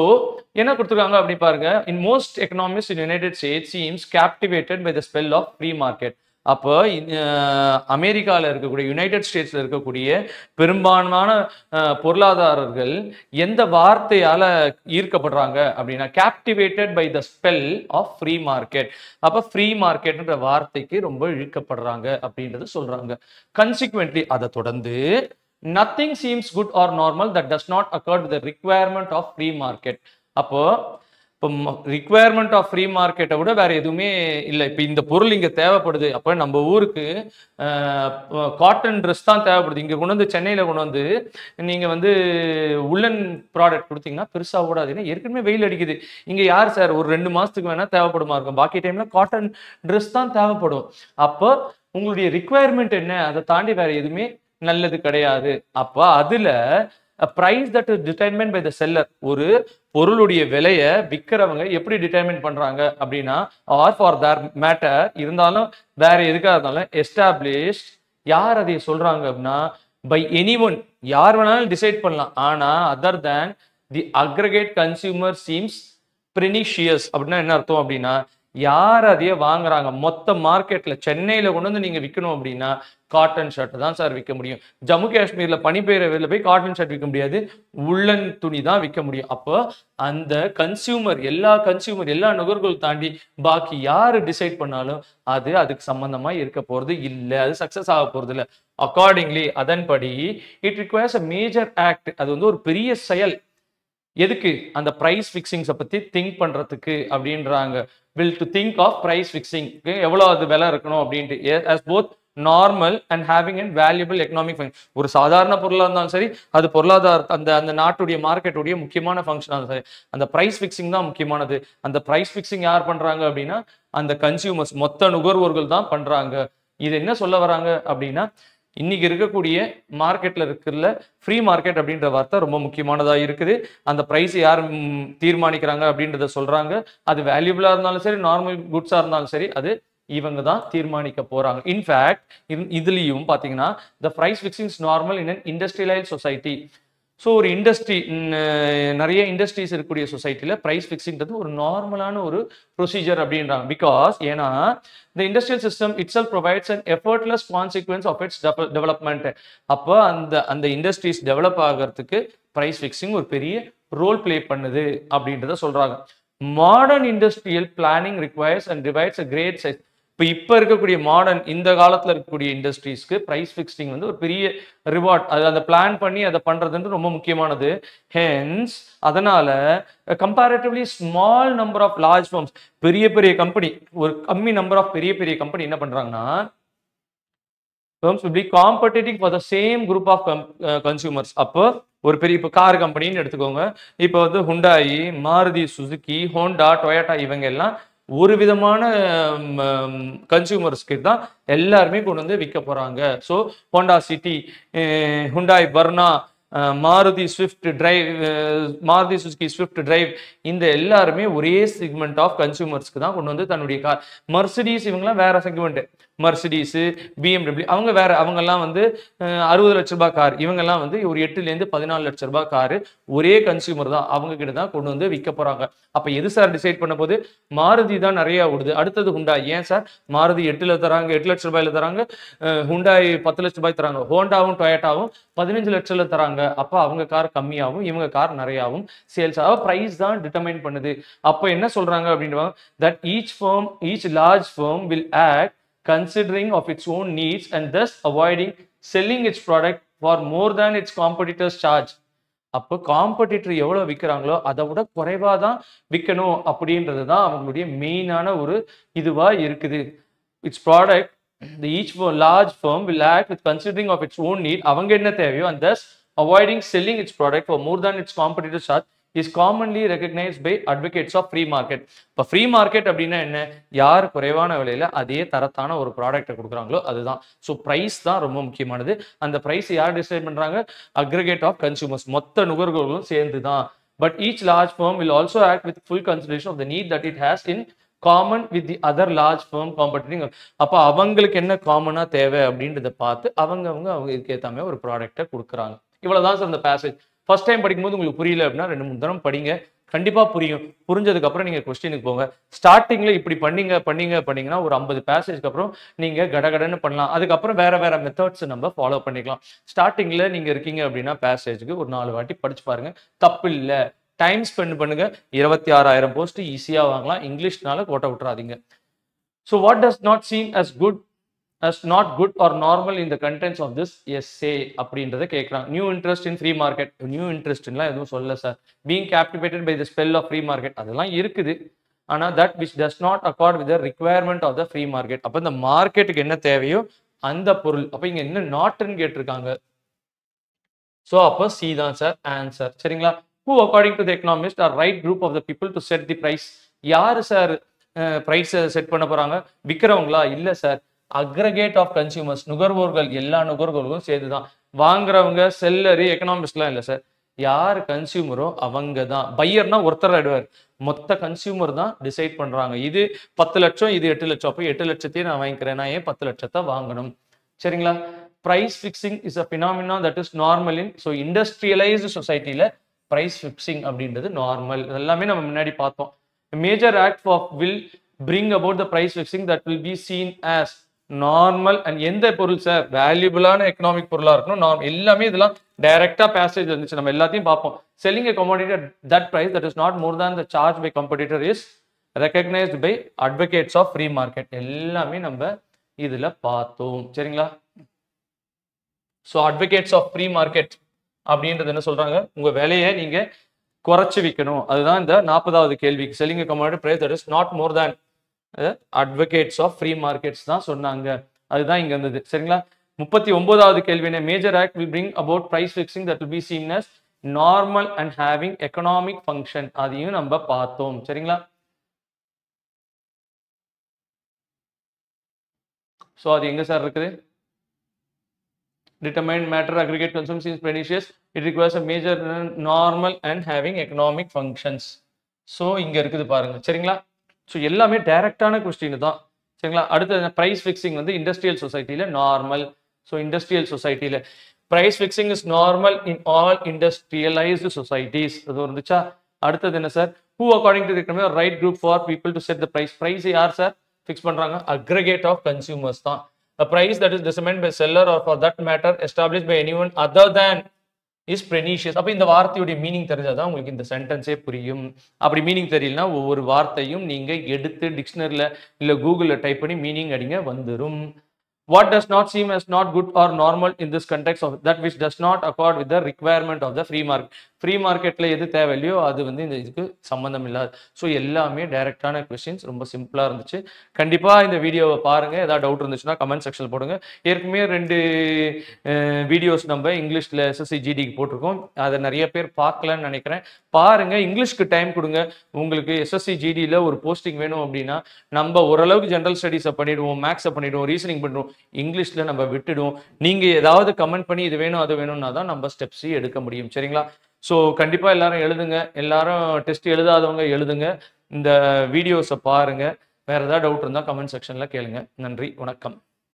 என்ன கொடுத்துருக்காங்க அப்படி பாருங்க. In most economist in United States seems captivated by the spell of free market. அப்போ அமெரிக்காவில் இருக்கக்கூடிய, யுனைடெட் ஸ்டேட்ஸ்ல இருக்கக்கூடிய பெரும்பான்மையான பொருளாதாரர்கள் எந்த வார்த்தையால ஈர்க்கப்படுறாங்க அப்படின்னா captivated by the spell of free market. அப்ப ஃப்ரீ மார்க்கெட்ன்ற வார்த்தைக்கு ரொம்ப இழுக்கப்படுறாங்க அப்படின்றது சொல்றாங்க. கன்சிக்வென்ட்லி அதை தொடர்ந்து nothing seems good or normal that does not occur with the requirement of free market. அப்போ இப்போ ரிக்வயர்மெண்ட் ஆஃப் ஃப்ரீ மார்க்கெட்டை விட வேற எதுவுமே இல்லை. இப்போ இந்த பொருள் இங்கே தேவைப்படுது. அப்போ நம்ம ஊருக்கு காட்டன் ட்ரெஸ் தான் தேவைப்படுது. இங்கே கொண்டு வந்து சென்னையில் கொண்டு வந்து நீங்கள் வந்து உள்ளன் ப்ராடக்ட் கொடுத்தீங்கன்னா பெருசாக ஓடாதுன்னா ஏற்கனவே வெயில் அடிக்குது. இங்கே யார் சார் ஒரு 2 மாதத்துக்கு வேணால் தேவைப்படுமா இருக்கும், பாக்கி டைமில் காட்டன் ட்ரெஸ் தான் தேவைப்படும். அப்போ உங்களுடைய ரிக்வயர்மெண்ட் என்ன, அதை தாண்டி வேற எதுவுமே நல்லது கிடையாது. அப்போ அதில் price that is determined by the seller, ஒரு பொருளுடைய விலையை விற்கிறவங்க எப்படி டிட்டர்மைன் பண்றாங்க அப்படின்னா, ஆர் ஃபார் தட் மேட்டர் இருந்தாலும் வேற எதுக்காக இருந்தாலும் எஸ்டாப்ளிஷ்ட், யார் அதை சொல்றாங்க அப்படின்னா பை எனி ஒன், யார் வேணாலும் டிசைட் பண்ணலாம். ஆனா அதர் தேன் தி அக்ரிகேட் கன்சியூமர் சீம்ஸ் pernicious அப்படின்னா என்ன அர்த்தம் அப்படின்னா யார் அதையே வாங்குறாங்க மொத்த மார்க்கெட்ல சென்னையில கொண்டு வந்து நீங்க விற்கணும் அப்படின்னா காட்டன் ஷர்ட் தான் சார் விற்க முடியும். ஜம்மு காஷ்மீர்ல பனி பெய்யறதுல போய் காட்டன் ஷர்ட் விற்க முடியாது, உள்ளன் துணி தான் விற்க முடியும். அப்போ அந்த கன்சியூமர் எல்லா நுகர்வோர்கள் தாண்டி பாக்கி யாரு டிசைட் பண்ணாலும் அது அதுக்கு சம்பந்தமா இருக்க போறது இல்லை, அது சக்சஸ் ஆக போறது இல்லை. அக்கார்டிங்லி அதன்படி it requires a major act. அது வந்து ஒரு பெரிய செயல். எதுக்கு? அந்த பிரைஸ் ஃபிக்ஸிங்ஸை பத்தி திங்க் பண்றதுக்கு அப்படின்றாங்க. Will to think of price fixing, எவ்வளோ அது விலை இருக்கணும் அப்படின்ட்டு, as both normal and having and valuable economic function. ஒரு சாதாரண பொருளாக இருந்தாலும் சரி, அது பொருளாதார அந்த நாட்டுடைய மார்க்கெட்டுடைய முக்கியமான ஃபங்க்ஷனாக இருந்தாலும் சரி, அந்த பிரைஸ் ஃபிக்ஸிங் தான் முக்கியமானது. அந்த பிரைஸ் ஃபிக்ஸிங் யார் பண்றாங்க அப்படின்னா அந்த கன்சியூமர்ஸ், மொத்த நுகர்வோர்கள் தான் பண்றாங்க. இது என்ன சொல்ல வராங்க அப்படின்னா இன்னைக்கு இருக்கக்கூடிய மார்க்கெட்ல இருக்கிற ஃப்ரீ மார்க்கெட் அப்படின்ற வார்த்தை ரொம்ப முக்கியமானதா இருக்குது. அந்த பிரைஸ் யார் தீர்மானிக்கிறாங்க அப்படின்றத சொல்றாங்க. அது வேல்யூபிளா இருந்தாலும் சரி, நார்மல் குட்ஸா இருந்தாலும் சரி, அது இவங்க தான் தீர்மானிக்க போறாங்க. இன்ஃபேக்ட் இதுலயும் பாத்தீங்கன்னா the price fixing is normal in an industrialized society. So ஒரு இண்டஸ்ட்ரி, நிறைய இண்டஸ்ட்ரீஸ் இருக்கக்கூடிய சொசைட்டியில் ப்ரைஸ் ஃபிக்ஸிங்கிறது ஒரு நார்மலான ஒரு ப்ரொசீஜர் அப்படின்றாங்க. பிகாஸ் ஏன்னா the industrial system itself provides an effortless consequence of its development. அப்போ அந்த இண்டஸ்ட்ரீஸ் டெவலப் ஆகிறதுக்கு ப்ரைஸ் ஃபிக்ஸிங் ஒரு பெரிய ரோல் பிளே பண்ணுது அப்படின்றத சொல்றாங்க. Modern industrial planning requires and divides a great size. இப்போ இருக்கக்கூடிய மாடர்ன் இந்த காலத்தில் இருக்கக்கூடிய இண்டஸ்ட்ரீஸ்க்கு ப்ரைஸ் ஃபிக்ஸிங் வந்து ஒரு பெரிய ரிவார்ட். அது அதை பிளான் பண்ணி அதை பண்றதுன்றது ரொம்ப முக்கியமானது. ஹென்ஸ் அதனால comparatively small number of large firms, பெரிய கம்பெனி, ஒரு கம்மி நம்பர் ஆஃப் பெரிய கம்பெனி என்ன பண்றாங்கன்னா firms will be competing for the same group of consumers. அப்போ ஒரு பெரிய இப்போ கார் கம்பெனின்னு எடுத்துக்கோங்க. இப்போ வந்து Hyundai, Maruti Suzuki, Honda, Toyota இவங்க எல்லாம் ஒரு விதமான கன்சியூமர்ஸ்க்கு தான் எல்லாருமே கொண்டு வந்து விற்க போறாங்க. So Honda City, Hyundai Verna, Maruti Swift drive, Maruti Suzuki Swift drive, இந்த எல்லாருமே ஒரே செக்மெண்ட் ஆஃப் கன்சியூமர்ஸ்க்கு தான் கொண்டு வந்து தன்னுடைய கார். மர்சிடிஸ் இவங்கெல்லாம் வேற செக்மெண்ட். மர்சிடிஸ், BMW அவங்க வேற, அவங்கெல்லாம் வந்து 60 லட்ச ரூபாய் கார், இவங்கெல்லாம் வந்து ஒரு 8 to 14 லட்ச ரூபாய் காரு. ஒரே கன்சியூமர் தான், அவங்க கிட்ட தான் கொண்டு வந்து விற்க போறாங்க. அப்ப எது சார் டிசைட் பண்ண போது? மாருதி தான் நிறைய ஓடுது, அடுத்தது ஹுண்டாய். ஏன் சார் மாருதி 8 தராங்க, 8 லட்ச ரூபாயில தராங்க, ஹுண்டாய் 10 லட்ச ரூபாய் தராங்க, ஹோண்டாவும் டொயோட்டாவும் 15 லட்சத்துல தராங்க. அப்ப அவங்க கார் கம்மியாகவும் இவங்க கார் நிறையாவும் சேல்ஸ் ஆகும். பிரைஸ் தான் டிட்டர்மைன் பண்ணுது. அப்ப என்ன சொல்றாங்க அப்படின்றாங்க, that each large firm will act considering of its own needs and thus avoiding selling its product for more than its competitors charge. அப்போ காம்படிட்டர் எவ்வளவு விற்கிறாங்களோ அதை விட குறைவா தான் விற்கணும் அப்படின்றது தான் அவங்களுடைய மெயினான ஒரு இதுவா இருக்குது. It's product each large firm will act with considering of its own need, அவங்க என்ன தேவையோ, and thus avoiding selling its product for more than its competitors charge is commonly recognized by advocates of free market. இப்போ free market அப்படின்னா என்ன? யார் குறைவான விலையில அதே தரத்தான ஒரு ப்ராடக்ட்டை கொடுக்குறாங்களோ அதுதான். ஸோ ப்ரைஸ் தான் ரொம்ப முக்கியமானது. அந்த ப்ரைஸ் யார் டிசைட் பண்றாங்க? அக்ரிகேட் ஆஃப் கன்சியூமர்ஸ், மொத்த நுகர்வோர்களும் சேர்ந்து தான். But each large firm will also act with full consideration of the need that it has in common with the other large firm competing. அப்ப அவங்களுக்கு என்ன காமனா தேவை அப்படின்றத பார்த்து அவங்க இதுக்கு ஏற்ற மாதிரி ஒரு ப்ராடக்ட்டை கொடுக்குறாங்க. இவ்வளவுதான் சார் இந்த பேசேஜ். ஃபர்ஸ்ட் டைம் படிக்கும்போது உங்களுக்கு புரியல அப்படின்னா 2-3 தடவை படிங்க, கண்டிப்பா புரியும். புரிஞ்சதுக்கு அப்புறம் நீங்க கொஸ்டினுக்கு போங்க. ஸ்டார்டிங்ல இப்படி பண்ணீங்கன்னா ஒரு 50 பேசேஜ்க்கு அப்புறம் நீங்க கடகடன்னு பண்ணலாம். அதுக்கப்புறம் வேற மெத்தட்ஸ் நம்ம ஃபாலோ பண்ணிக்கலாம். ஸ்டார்டிங்ல நீங்க இருக்கீங்க அப்படின்னா பேசேஜ்க்கு ஒரு 4 வாட்டி படிச்சு பாருங்க, தப்பு இல்லை. டைம் ஸ்பெண்ட் பண்ணுங்க. 26,000 போஸ்ட் ஈஸியா வாங்கலாம். இங்கிலீஷ்னால கோட்டை விட்டுறாதீங்க. So what does not seam as not good or normal in the contents of this essay அப்படின்றத கேட்குறாங்க. New interest in free market, new இன்ட்ரெஸ்ட்லாம் எதுவும் சொல்லல sir. Being captivated by the spell of free market, அதெல்லாம் இருக்குது. ஆனால் that which does not accord with the requirement of the free market. அப்போ இந்த மார்க்கெட்டுக்கு என்ன தேவையோ அந்த பொருள். அப்போ இங்க என்ன நாட்டுன்னு கேட்டிருக்காங்க. ஸோ அப்போ சி தான் சார் ஆன்சர். சரிங்களா? who according to the economist are right group of the people to set the price. யாரு சார் பிரைஸ் செட் பண்ண போறாங்க? விற்கிறவங்களா? இல்ல சார், அக்ரிகேட் ஆஃப் கன்சியூமர்ஸ், நுகர்வோர்கள், எல்லா நுகர்வோர்களும் சேர்ந்துதான். வாங்குறவங்க, செல்லரு, எக்கனாமிஸ்ட்லாம் இல்லை சார். யார் கன்சியூமரோ அவங்க தான். பையர்னா ஒருத்தர் ஆயிடுவார், மொத்த கன்சியூமர் தான் டிசைட் பண்றாங்க. இது 10 லட்சம், இது 8 லட்சம், அப்போ 8 லட்சத்தையே நான் வாங்கிக்கிறேன், நான் ஏன் 10 லட்சத்தை வாங்கணும்? சரிங்களா? Price fixing is a phenomena that is normal in so industrialised சொசைட்டில ப்ரைஸ் ஃபிக்ஸிங் அப்படின்றது நார்மல். எல்லாமே நம்ம முன்னாடி பார்த்தோம். Major act of will bring about the price fixing that will be seen as normal. and எந்த பொருள் சார் வேல்யூபிளான எக்கனாமிக் பொருளா இருக்கணும். எல்லாமே இதெல்லாம் டைரக்டா பேசேஜ் இருந்துச்சு, நம்ம எல்லாத்தையும் பார்ப்போம். selling a commodity at that price that is not more than the charge by competitor is recognized by advocates of free market. எல்லாமே நம்ம இதுல பார்த்தோம். சரிங்களா? So advocates of free market அப்படின்றது என்ன சொல்றாங்க, உங்க விலையை நீங்க குறைச்சு விற்கணும். அதுதான் இந்த 40வது கேள்விக்கு. Selling commodity price that is not more than advocates of free markets தான் சொன்னாங்க. அதுதான் இங்க இருந்தது. சரிங்களா? 39வது கேள்வி, major act will bring about price fixing that will be seen as normal and having economic function. அதையும் நம்ம பார்த்தோம். சரிங்களா? ஸோ அது எங்க சார் இருக்குது? determined matter aggregate consumption is pernicious. It requires a major normal and having economic functions. So இங்க இருக்குது பாருங்க. சரிங்களா? ஸோ எல்லாமே டைரக்டான கொஸ்டின் தான். சரிங்களா? அடுத்த பிரைஸ் ஃபிக்ஸிங் வந்து இண்டஸ்ட்ரியல் சொசைட்டில நார்மல். ஸோ இண்டஸ்ட்ரியல் சொசைட்டில price fixing is normal in all industrialised societies. அது இருந்துச்சா? அடுத்தது என்ன சார்? who according to the right group for people to set the price. Price யார் சார் ஃபிக்ஸ் பண்றாங்க? அக்ரிகேட் ஆஃப் கன்சியூமர்ஸ் தான். A price that is determined by seller or for that matter established by anyone other than is pernicious. அப்ப இந்த வார்த்தையுடைய meaning தெரிஞ்சாதான் உங்களுக்கு இந்த சென்டென்ஸே புரியும். அப்படி மீனிங் தெரியலனா ஒவ்வொரு வார்த்தையும் நீங்க எடுத்து டிக்ஷனரியில இல்ல கூகுள்ல டைப் பண்ணி மீனிங் அடிங்க வந்துரும். What does not seem as not good or normal in this context of that which does not accord with the requirement of the free market. Free மார்க்கெட்ல எது தேவையில்லையோ அது வந்து இந்த இதுக்கு சம்பந்தம் இல்லாது. ஸோ எல்லாமே டைரக்டான கொஸ்டின்ஸ், ரொம்ப சிம்பிளா இருந்துச்சு. கண்டிப்பா இந்த வீடியோவை பாருங்க. ஏதாவது டவுட் இருந்துச்சுன்னா கமெண்ட் செக்ஷன்ல போடுங்க. ஏற்கனவே 2 வீடியோஸ் நம்ம இங்கிலீஷ்ல எஸ்எஸ்சி ஜிடிக்கு போட்டிருக்கோம். அதை நிறைய பேர் பார்க்கலன்னு நினைக்கிறேன். பாருங்க, இங்கிலீஷ்க்கு டைம் கொடுங்க. உங்களுக்கு எஸ்எஸ்சி ஜிடியில் ஒரு போஸ்டிங் வேணும் அப்படின்னா நம்ம ஓரளவுக்கு ஜென்ரல் ஸ்டடீஸை பண்ணிடுவோம், மேக்ஸை பண்ணிடுவோம், ரீசனிங் பண்ணுவோம். இங்கிலீஷ்ல நம்ம விட்டுடுவோம். நீங்க ஏதாவது கமெண்ட் பண்ணி இது வேணும் அது வேணும்னா தான் நம்ம ஸ்டெப்ஸ் எடுக்க முடியும். சரிங்களா? ஸோ கண்டிப்பா எல்லாரும் எழுதுங்க. எல்லாரும் டெஸ்ட் எழுதாதவங்க எழுதுங்க. இந்த வீடியோஸை பாருங்க. வேற ஏதாவது டவுட் இருந்தால் கமெண்ட் செக்ஷன்ல கேளுங்க. நன்றி, வணக்கம்.